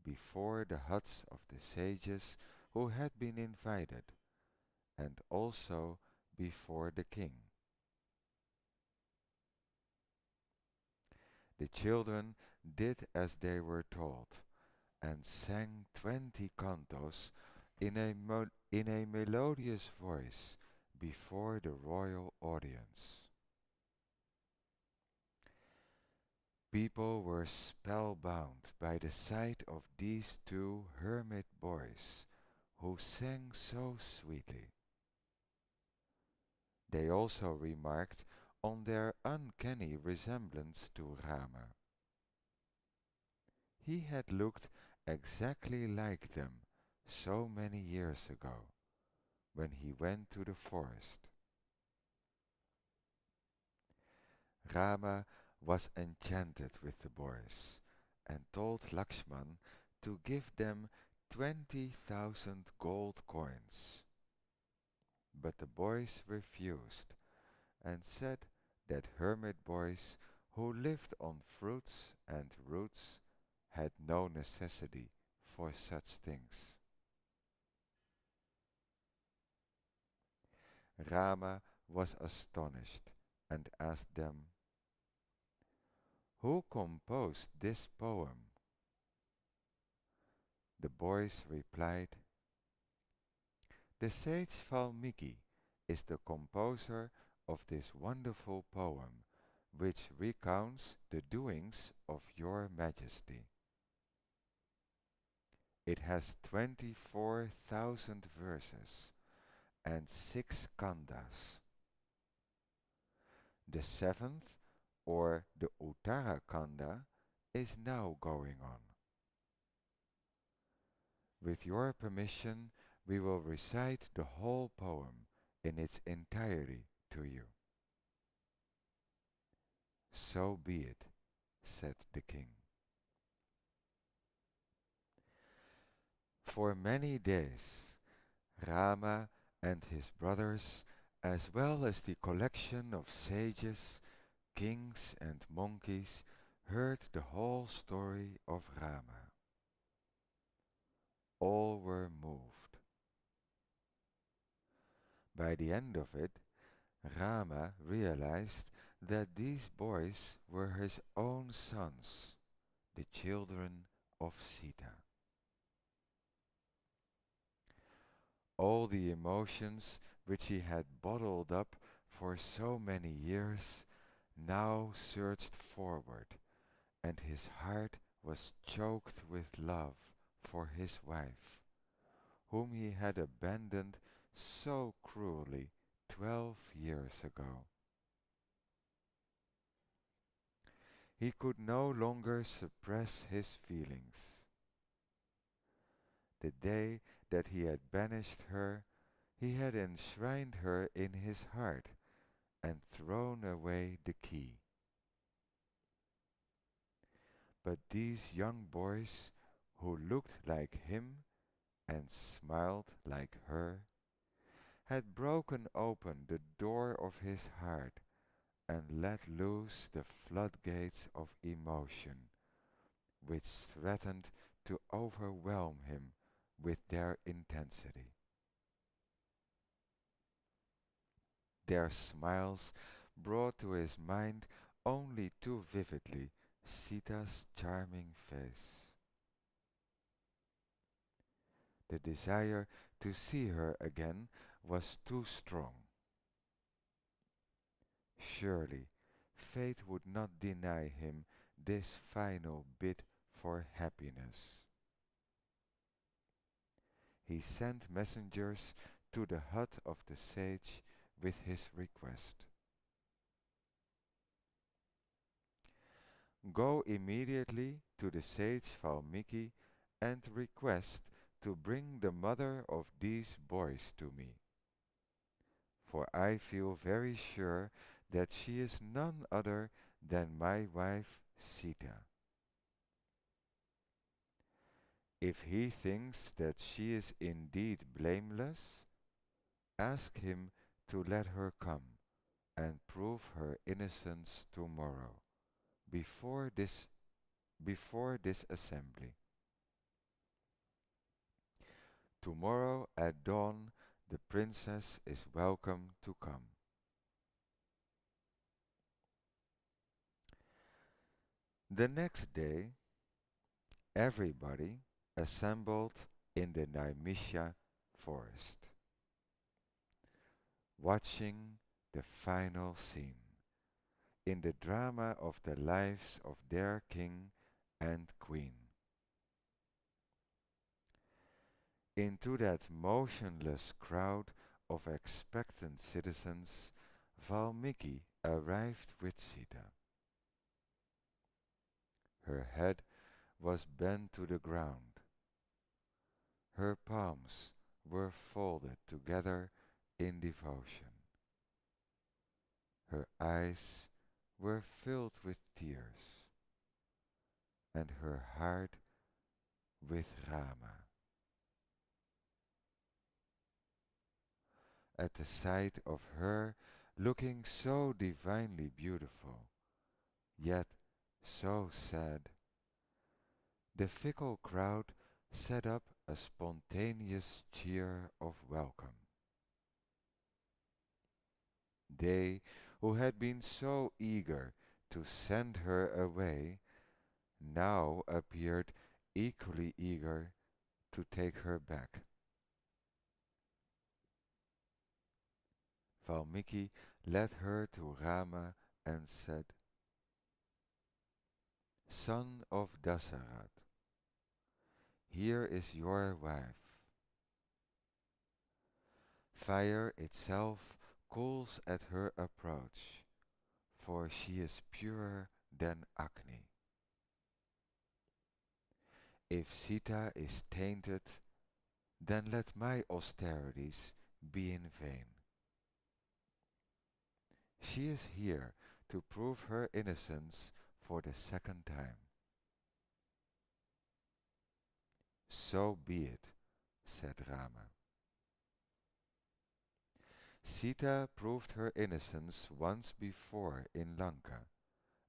before the huts of the sages who had been invited, and also before the king. The children did as they were told, and sang 20 cantos in a melodious voice before the royal audience. People were spellbound by the sight of these two hermit boys who sang so sweetly. They also remarked on their uncanny resemblance to Rama. He had looked exactly like them so many years ago, when he went to the forest. Rama was enchanted with the boys, and told Lakshman to give them 20,000 gold coins. But the boys refused, and said that hermit boys who lived on fruits and roots had no necessity for such things. Rama was astonished and asked them, "Who composed this poem?" The boys replied, "The sage Valmiki is the composer of this wonderful poem, which recounts the doings of your Majesty. It has 24,000 verses and 6 khandas. The seventh, or the Uttara Khanda, is now going on. With your permission, we will recite the whole poem in its entirety to you." "So be it," said the king. For many days, Rama and his brothers, as well as the collection of sages, kings and monkeys, heard the whole story of Rama. All were moved. By the end of it, Rama realized that these boys were his own sons, the children of Sita. All the emotions which he had bottled up for so many years now surged forward, and his heart was choked with love for his wife, whom he had abandoned so cruelly 12 years ago. He could no longer suppress his feelings. The day that he had banished her, he had enshrined her in his heart and thrown away the key. But these young boys, who looked like him and smiled like her, had broken open the door of his heart and let loose the floodgates of emotion, which threatened to overwhelm him with their intensity. Their smiles brought to his mind only too vividly Sita's charming face. The desire to see her again was too strong. Surely, fate would not deny him this final bid for happiness. He sent messengers to the hut of the sage with his request. Go immediately to the sage Valmiki and request to bring the mother of these boys to me, for I feel very sure that she is none other than my wife Sita. If he thinks that she is indeed blameless, ask him to let her come and prove her innocence tomorrow, before this assembly. Tomorrow at dawn the princess is welcome to come. The next day everybody assembled in the Naimisha forest, watching the final scene in the drama of the lives of their king and queen. Into that motionless crowd of expectant citizens, Valmiki arrived with Sita. Her head was bent to the ground. Her palms were folded together in devotion. Her eyes were filled with tears, and her heart with Rama. At the sight of her looking so divinely beautiful, yet so sad, the fickle crowd set up a spontaneous cheer of welcome. They who had been so eager to send her away now appeared equally eager to take her back. Valmiki led her to Rama and said, "Son of Dasarath, here is your wife." Fire itself cools at her approach, for she is purer than Agni. If Sita is tainted, then let my austerities be in vain. She is here to prove her innocence for the second time. So be it, said Rama. Sita proved her innocence once before in Lanka,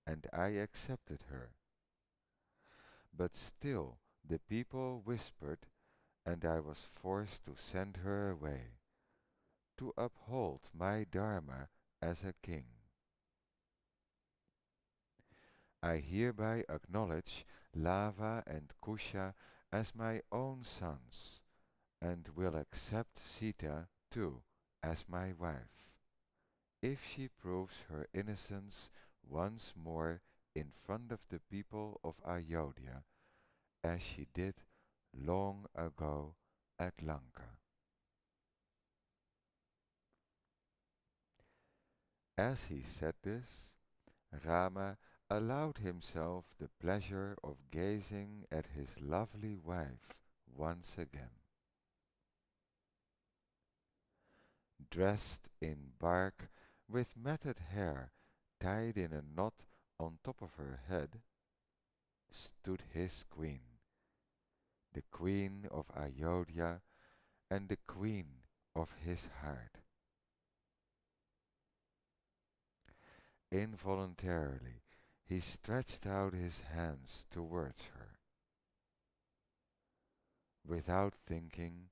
and I accepted her. But still the people whispered, and I was forced to send her away, to uphold my dharma as a king. I hereby acknowledge Lava and Kusha as my own sons, and will accept Sita too as my wife, if she proves her innocence once more in front of the people of Ayodhya, as she did long ago at Lanka. As he said this, Rama allowed himself the pleasure of gazing at his lovely wife once again. Dressed in bark, with matted hair tied in a knot on top of her head, stood his queen, the queen of Ayodhya and the queen of his heart. Involuntarily he stretched out his hands towards her. Without thinking,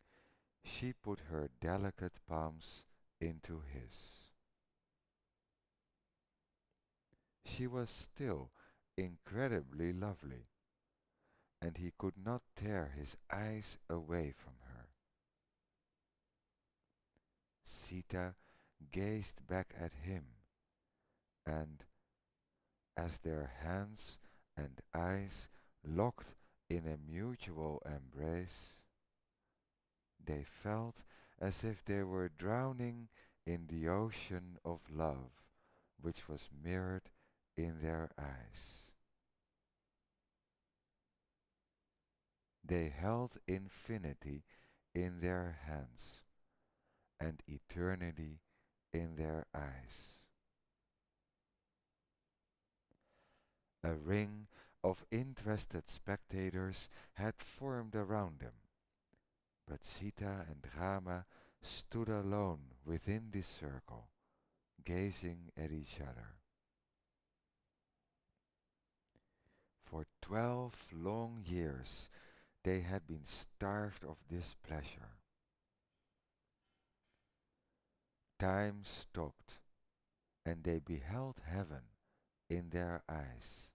she put her delicate palms into his. She was still incredibly lovely, and he could not tear his eyes away from her. Sita gazed back at him, and as their hands and eyes locked in a mutual embrace, they felt as if they were drowning in the ocean of love which was mirrored in their eyes. They held infinity in their hands and eternity in their eyes. A ring of interested spectators had formed around them, but Sita and Rama stood alone within this circle, gazing at each other. For 12 long years they had been starved of this pleasure. Time stopped, and they beheld heaven in their eyes,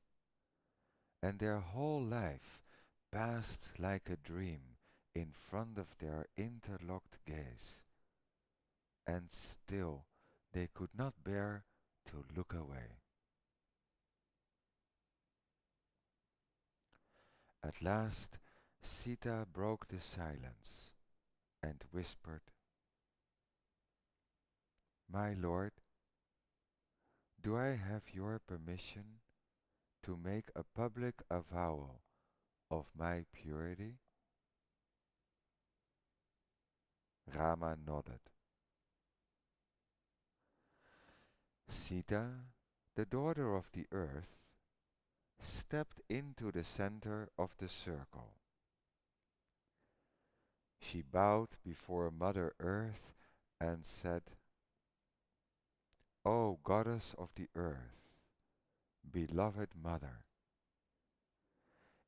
and their whole life passed like a dream in front of their interlocked gaze, and still they could not bear to look away. At last Sita broke the silence and whispered, "My lord, do I have your permission to make a public avowal of my purity?" Rama nodded. Sita, the daughter of the earth, stepped into the center of the circle. She bowed before Mother Earth and said, "O goddess of the earth, beloved mother,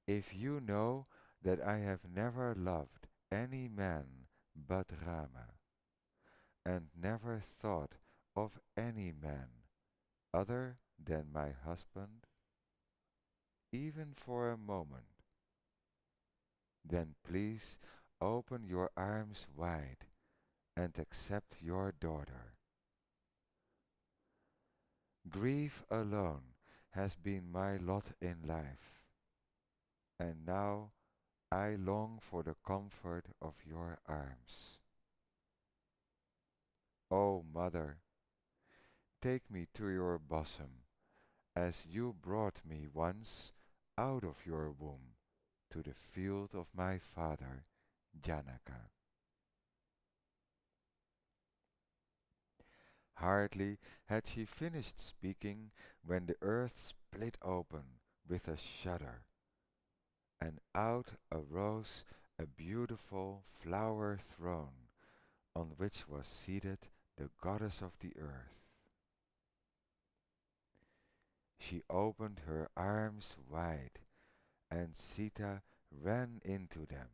if you know that I have never loved any man but Rama, and never thought of any man other than my husband, even for a moment, then please open your arms wide and accept your daughter. Grief alone has been my lot in life, and now I long for the comfort of your arms. O Mother, take me to your bosom, as you brought me once out of your womb to the field of my father, Janaka." Hardly had she finished speaking when the earth split open with a shudder, and out arose a beautiful flower throne on which was seated the goddess of the earth. She opened her arms wide, and Sita ran into them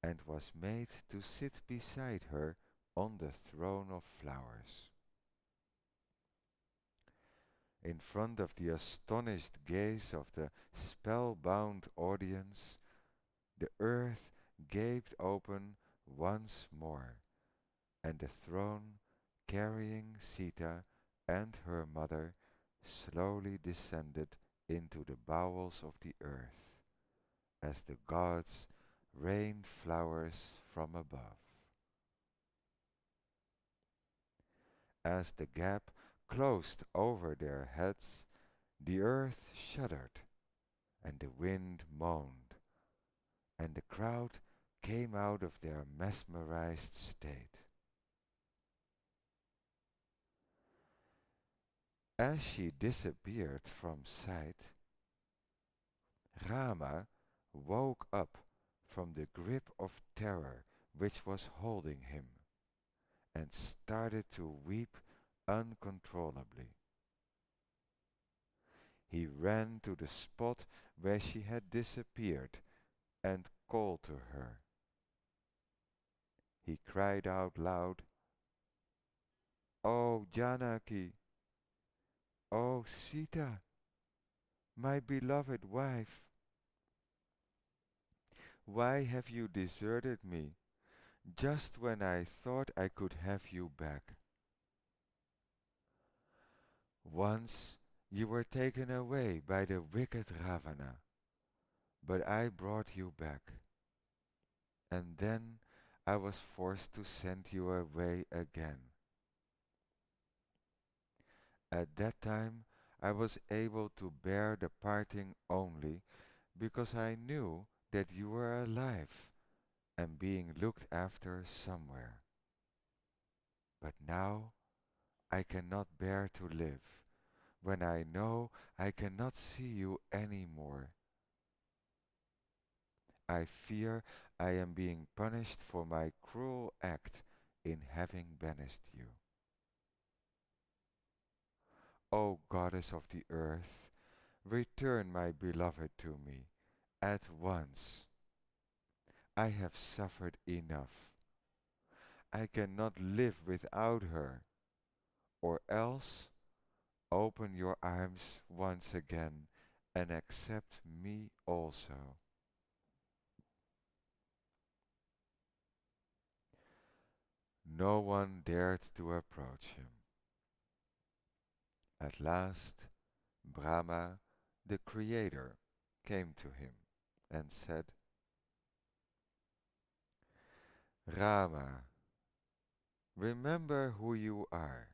and was made to sit beside her on the throne of flowers. In front of the astonished gaze of the spellbound audience, the earth gaped open once more, and the throne, carrying Sita and her mother, slowly descended into the bowels of the earth, as the gods rained flowers from above. As the gap closed over their heads, the earth shuddered, and the wind moaned, and the crowd came out of their mesmerized state. As she disappeared from sight, Rama woke up from the grip of terror which was holding him, and started to weep uncontrollably. He ran to the spot where she had disappeared and called to her, he cried out loud, "O Janaki, O Sita, my beloved wife, why have you deserted me just when I thought I could have you back? Once you were taken away by the wicked Ravana, but I brought you back, and then I was forced to send you away again. At that time I was able to bear the parting only because I knew that you were alive and being looked after somewhere. But now I cannot bear to live when I know I cannot see you any more. I fear I am being punished for my cruel act in having banished you. O goddess of the earth, return my beloved to me at once. I have suffered enough. I cannot live without her, or else open your arms once again and accept me also." No one dared to approach him. At last, Brahma, the creator, came to him and said, "Rama, remember who you are.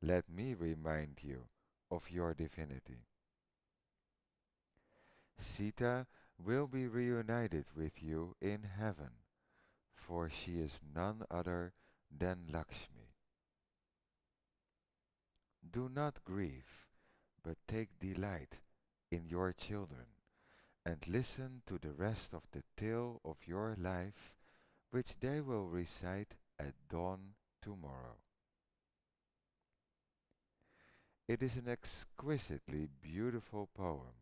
Let me remind you of your divinity. Sita will be reunited with you in heaven, for she is none other than Lakshmi. Do not grieve, but take delight in your children, and listen to the rest of the tale of your life, which they will recite at dawn tomorrow. It is an exquisitely beautiful poem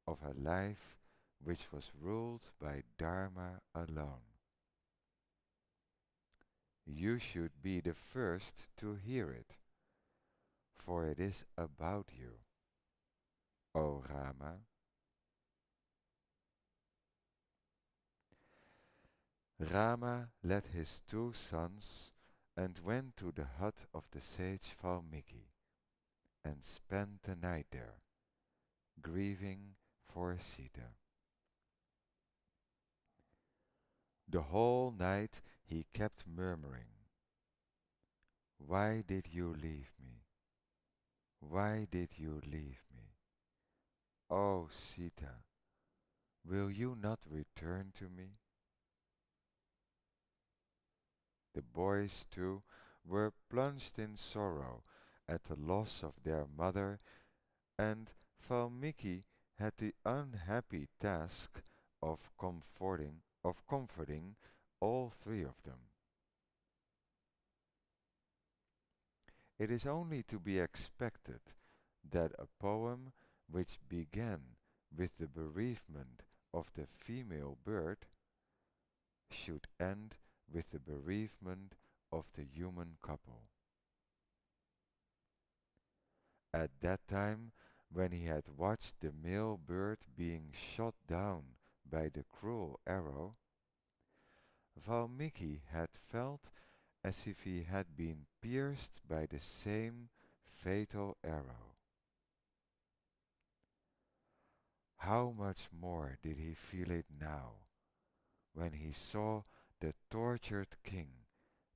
of a life which was ruled by Dharma alone. You should be the first to hear it, for it is about you, O Rama." Rama led his 2 sons and went to the hut of the sage Valmiki and spent the night there, grieving for Sita. The whole night he kept murmuring, "Why did you leave me? Why did you leave me? Oh Sita, will you not return to me?" The boys, too, were plunged in sorrow at the loss of their mother, and Valmiki had the unhappy task of comforting all 3 of them. It is only to be expected that a poem which began with the bereavement of the female bird should end with the bereavement of the human couple. At that time, when he had watched the male bird being shot down by the cruel arrow, Valmiki had felt as if he had been pierced by the same fatal arrow. How much more did he feel it now, when he saw the tortured king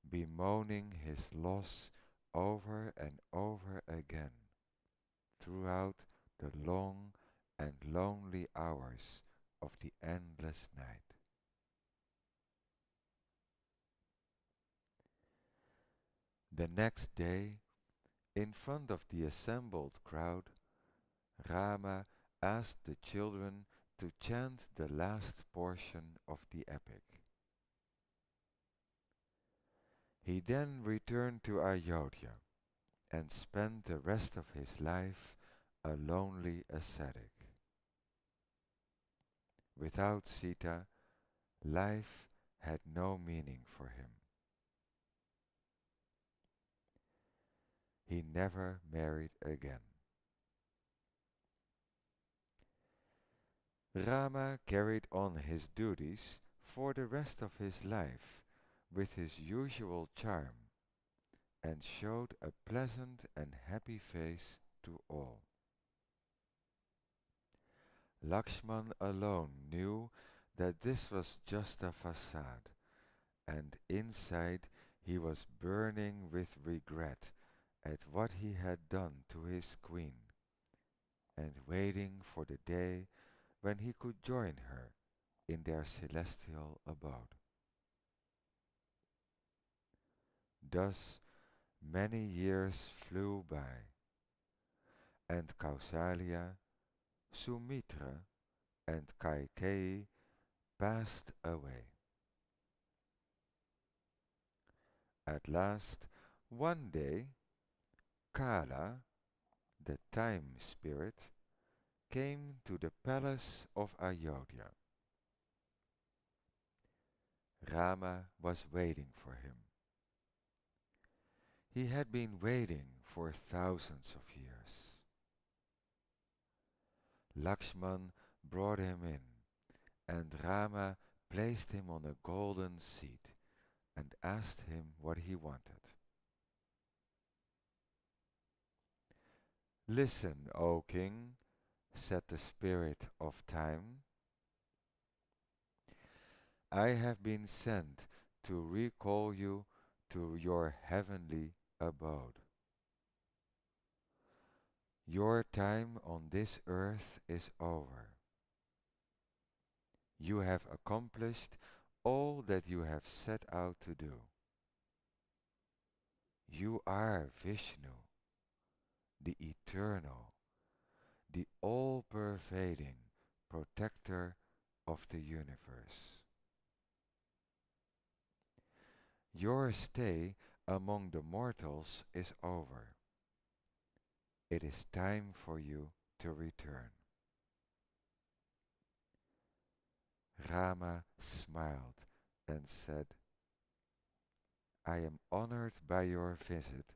bemoaning his loss over and over again throughout the long and lonely hours of the endless night. The next day, in front of the assembled crowd, Rama asked the children to chant the last portion of the epic. He then returned to Ayodhya and spent the rest of his life a lonely ascetic. Without Sita, life had no meaning for him. He never married again. Rama carried on his duties for the rest of his life with his usual charm and showed a pleasant and happy face to all. Lakshman alone knew that this was just a facade, and inside he was burning with regret at what he had done to his queen, and waiting for the day when he could join her in their celestial abode. Thus many years flew by, and Kausalya, Sumitra, and Kaikeyi passed away. At last, one day, Kala, the time spirit, came to the palace of Ayodhya. Rama was waiting for him. He had been waiting for thousands of years. Lakshman brought him in, and Rama placed him on a golden seat and asked him what he wanted. "Listen, O king," said the spirit of time. "I have been sent to recall you to your heavenly abode. Your time on this earth is over. You have accomplished all that you have set out to do. You are Vishnu, the eternal, the all-pervading protector of the universe. Your stay among the mortals is over. It is time for you to return." Rama smiled and said, "I am honored by your visit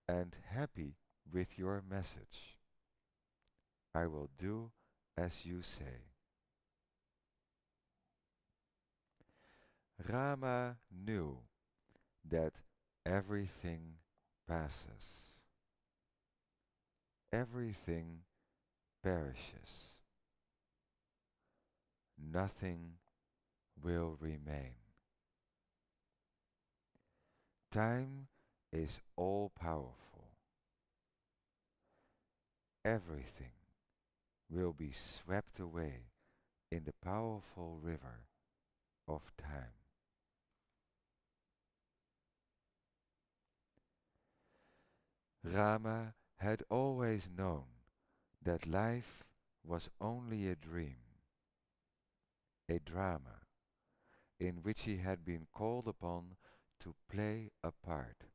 and happy with your message. I will do as you say." Rama knew that everything passes. Everything perishes. Nothing will remain. Time is all-powerful. Everything will be swept away in the powerful river of time. Rama had always known that life was only a dream, a drama, in which he had been called upon to play a part.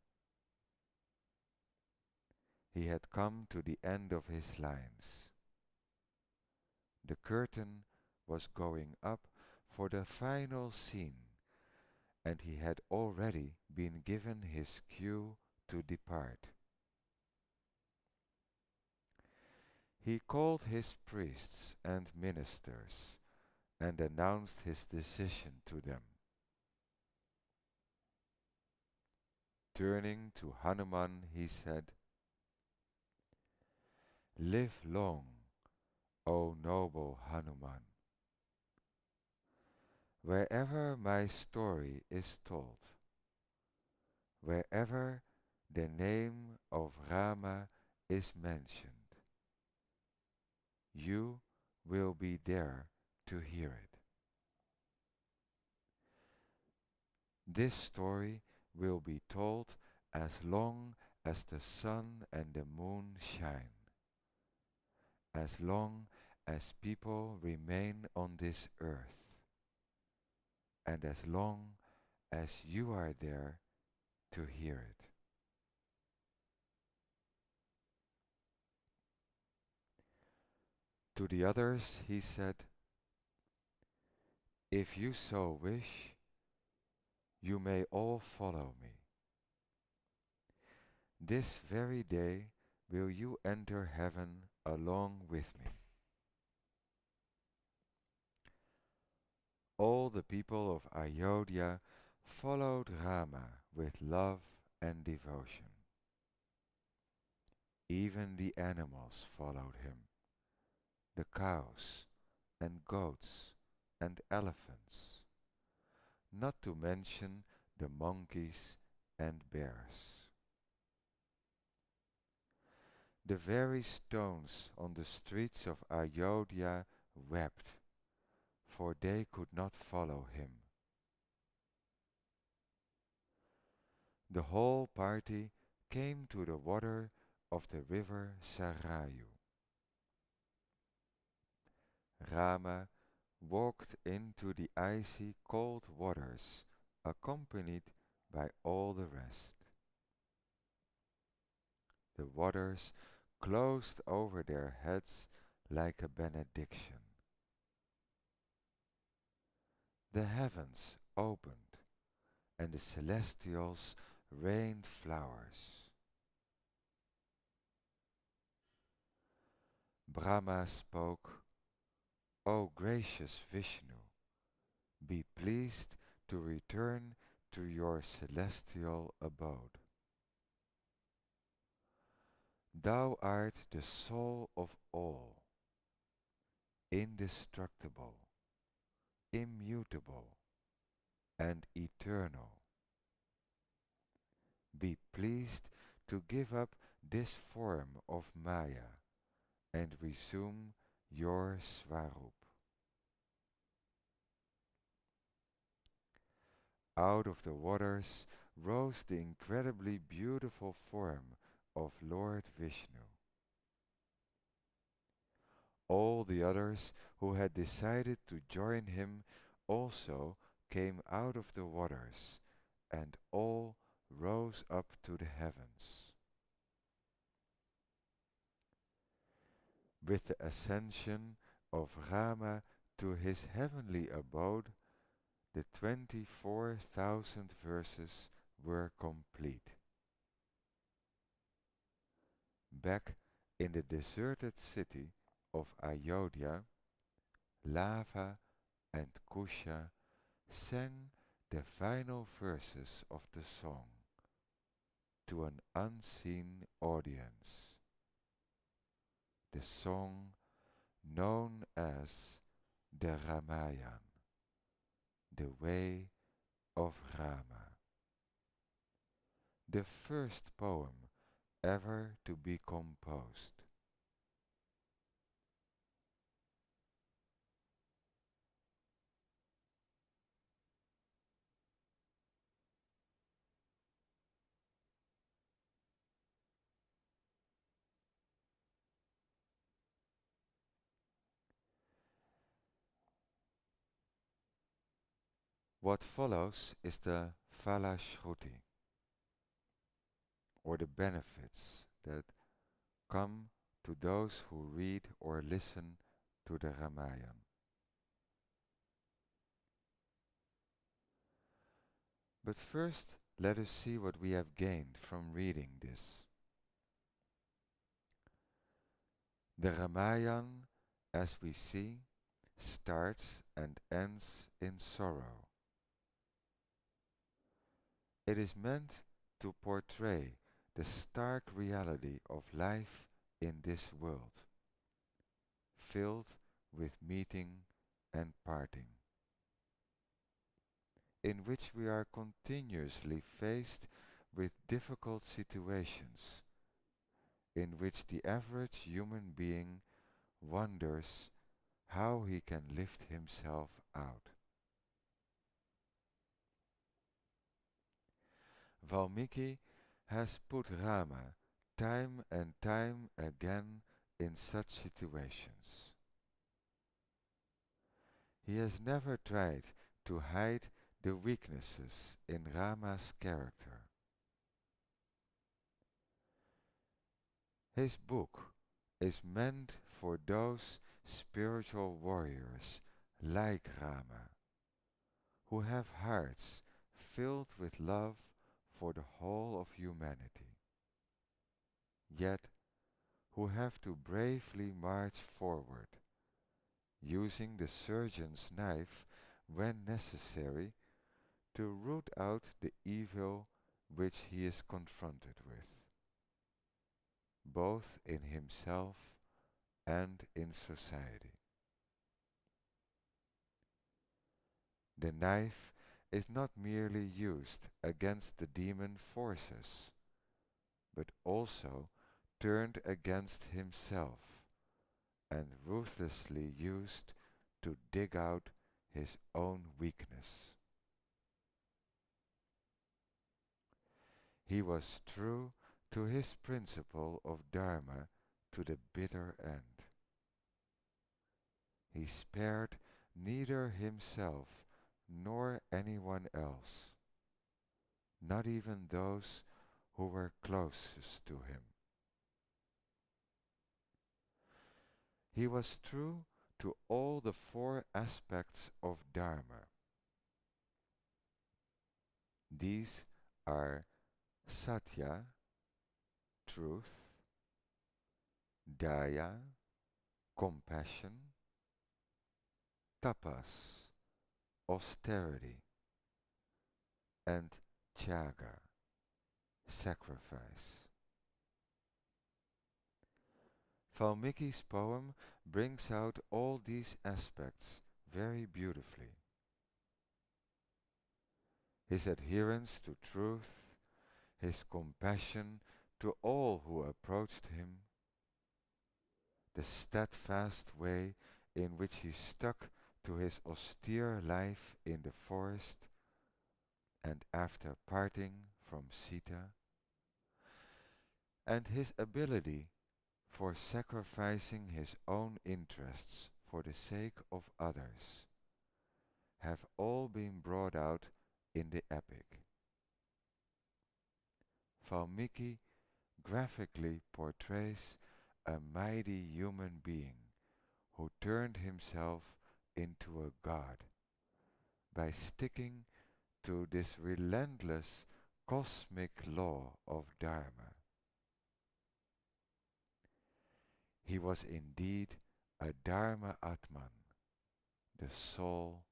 He had come to the end of his lines. The curtain was going up for the final scene, and he had already been given his cue to depart. He called his priests and ministers and announced his decision to them. Turning to Hanuman, he said, "Live long, O noble Hanuman. Wherever my story is told, wherever the name of Rama is mentioned, you will be there to hear it. This story will be told as long as the sun and the moon shine, as long as people remain on this earth, and as long as you are there to hear it." To the others he said, "If you so wish, You may all follow me. This very day will you enter heaven along with me. All the people of Ayodhya followed Rama with love and devotion. Even the animals followed him, the cows and goats and elephants, not to mention the monkeys and bears. The very stones on the streets of Ayodhya wept, for they could not follow him. The whole party came to the water of the river Sarayu. Rama walked into the icy cold waters, accompanied by all the rest. The waters closed over their heads like a benediction. The heavens opened, and the celestials rained flowers. Brahma spoke, "O gracious Vishnu, be pleased to return to your celestial abode. Thou art the soul of all, indestructible, immutable, and eternal. Be pleased to give up this form of Maya and resume your Swarup." Out of the waters rose the incredibly beautiful form of Lord Vishnu. All the others who had decided to join him also came out of the waters, and all rose up to the heavens. With the ascension of Rama to his heavenly abode, the 24,000 verses were complete. Back in the deserted city of Ayodhya, Lava and Kusha sang the final verses of the song to an unseen audience. The song known as the Ramayana, the way of Rama, the first poem ever to be composed. What follows is the Falashruti, or the benefits that come to those who read or listen to the Ramayana. But first, let us see what we have gained from reading this. The Ramayana, as we see, starts and ends in sorrow. It is meant to portray the stark reality of life in this world, filled with meeting and parting, in which we are continuously faced with difficult situations, in which the average human being wonders how he can lift himself out. Valmiki has put Rama time and time again in such situations. He has never tried to hide the weaknesses in Rama's character. His book is meant for those spiritual warriors like Rama, who have hearts filled with love for the whole of humanity, yet who have to bravely march forward, using the surgeon's knife when necessary to root out the evil which he is confronted with, both in himself and in society. The knife is not merely used against the demon forces, but also turned against himself and ruthlessly used to dig out his own weakness. He was true to his principle of Dharma to the bitter end. He spared neither himself nor anyone else, not even those who were closest to him. He was true to all the four aspects of Dharma. These are Satya, truth, Daya, compassion, Tapas, austerity, and Tyaga, sacrifice. Valmiki's poem brings out all these aspects very beautifully. His adherence to truth, his compassion to all who approached him, the steadfast way in which he stuck to his austere life in the forest and after parting from Sita, and his ability for sacrificing his own interests for the sake of others, have all been brought out in the epic. Valmiki graphically portrays a mighty human being who turned himself into a god by sticking to this relentless cosmic law of Dharma. He was indeed a Dharma Atman, the soul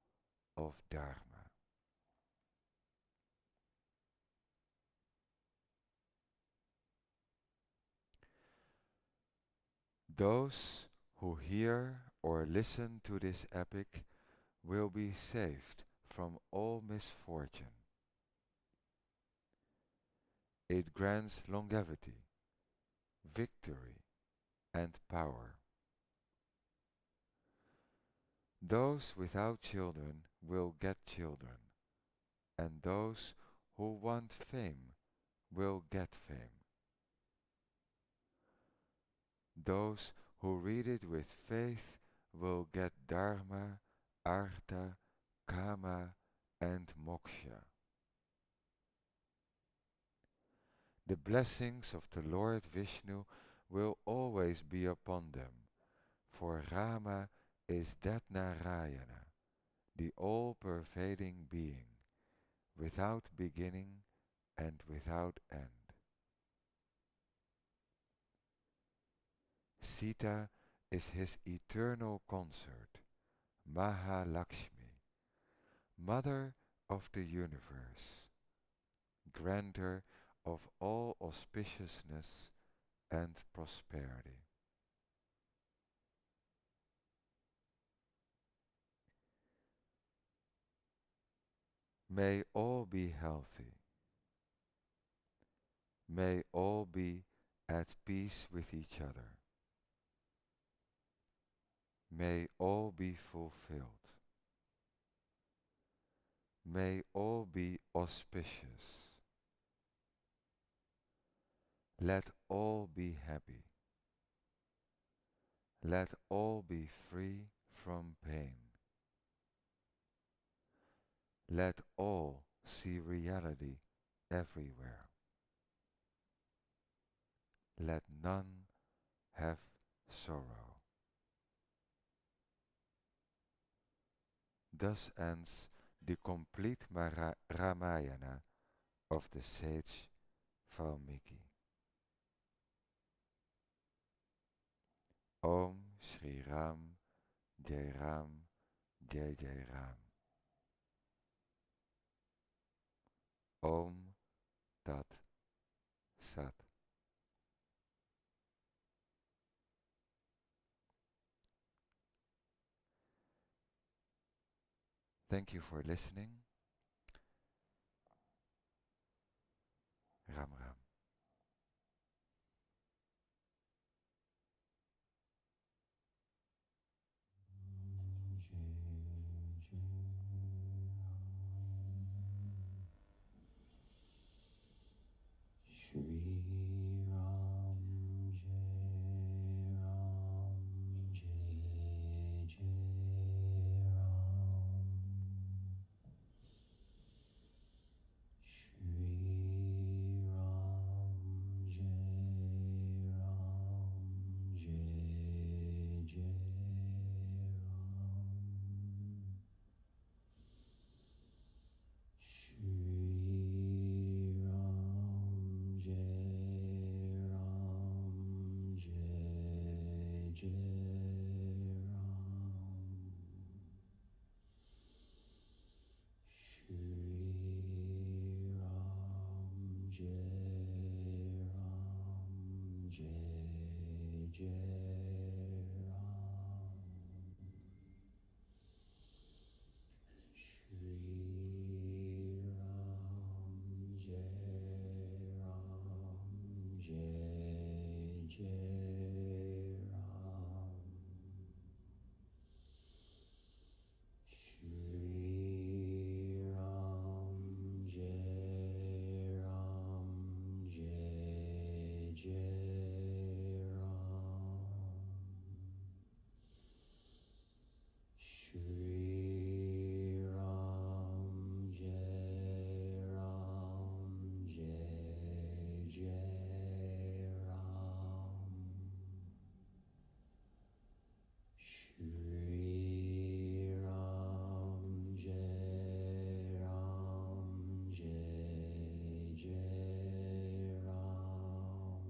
of Dharma. Those who hear or listen to this epic will be saved from all misfortune. It grants longevity, victory, and power. Those without children will get children, and those who want fame will get fame. Those who read it with faith will get Dharma, Artha, Kama, and Moksha. The blessings of the Lord Vishnu will always be upon them, for Rama is that Narayana, the all-pervading being, without beginning and without end. Sita is his eternal consort, Mahalakshmi, mother of the universe, grantor of all auspiciousness and prosperity. May all be healthy. May all be at peace with each other. May all be fulfilled. May all be auspicious. Let all be happy. Let all be free from pain. Let all see reality everywhere. Let none have sorrow. Thus ends the complete Ramayana of the sage Valmiki. Om Shri Ram Jai Ram Jai Jai Ram. Om Tat Sat. Thank you for listening. Ram Ram. Shri Ram Jai Ram Jai Jai Ram. Shri Ram Jai Ram Jai Jai Ram. Shri Ram Jai Ram Jai Jai Ram. Shri Ram Jai Ram Jai Jai Ram. Shri Ram Jai Ram Jai Jai Ram. Shri Ram Jai Ram Jai Jai Ram. Shri Ram Jai Ram Jai Jai Ram. Shri Ram Jai Ram Jai Jai Ram.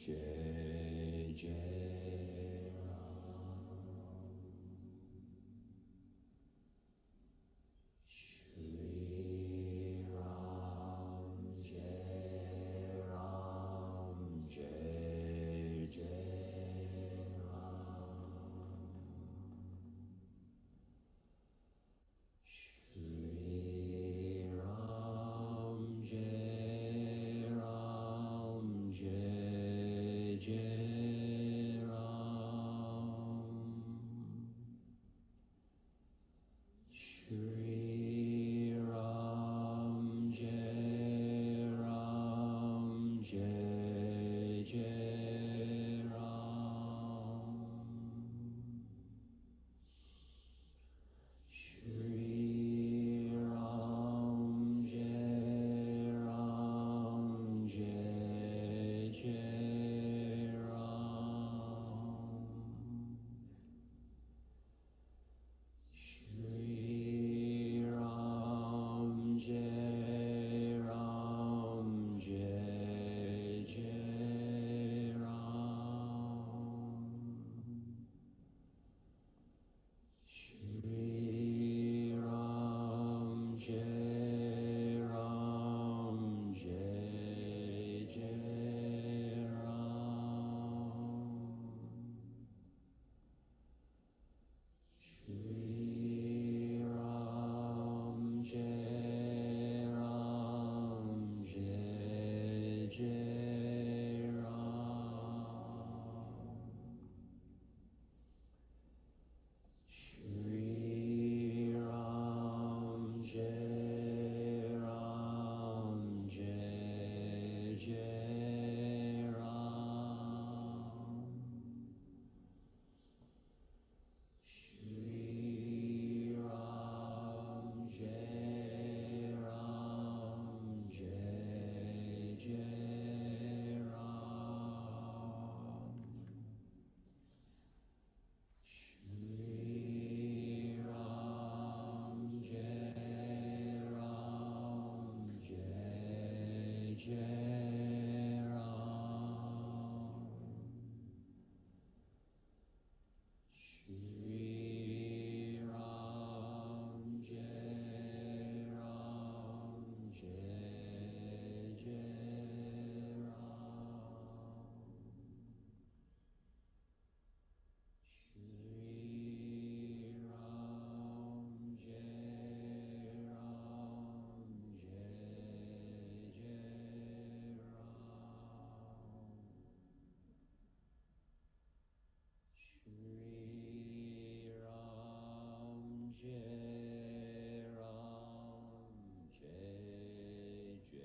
Jai Jai Shri Ram Jai Ram Jai Jai Ram Shri Ram Jai Ram Jai Jai Ram Shri Ram Jai Ram Jai Jai Ram Shri Ram Jai Ram Jai Jai Ram Shri Ram Jai Ram Jai Jai Ram Shri Ram Jai Ram Jai Jai Ram Shri Ram Jai Ram Jai Jai Ram Shri Ram Jai Ram Jai Jai Ram Shri Ram Jai Ram Jai Jai Ram Shri Ram Jai Ram Jai Jai Ram Shri Ram Jai Ram Jai Jai Ram Shri Ram Jai Ram Jai Jai Ram Shri Ram Jai Ram Jai Jai Ram Shri Ram Jai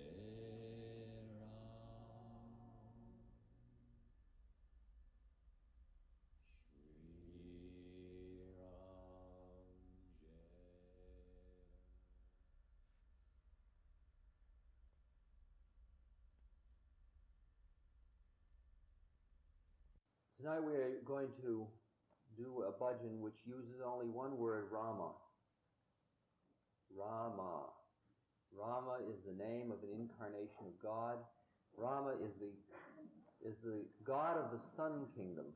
Tonight we are going to do a bhajan which uses only one word, Rama. Rama. Rama is the name of an incarnation of God. Rama is the god of the sun kingdom.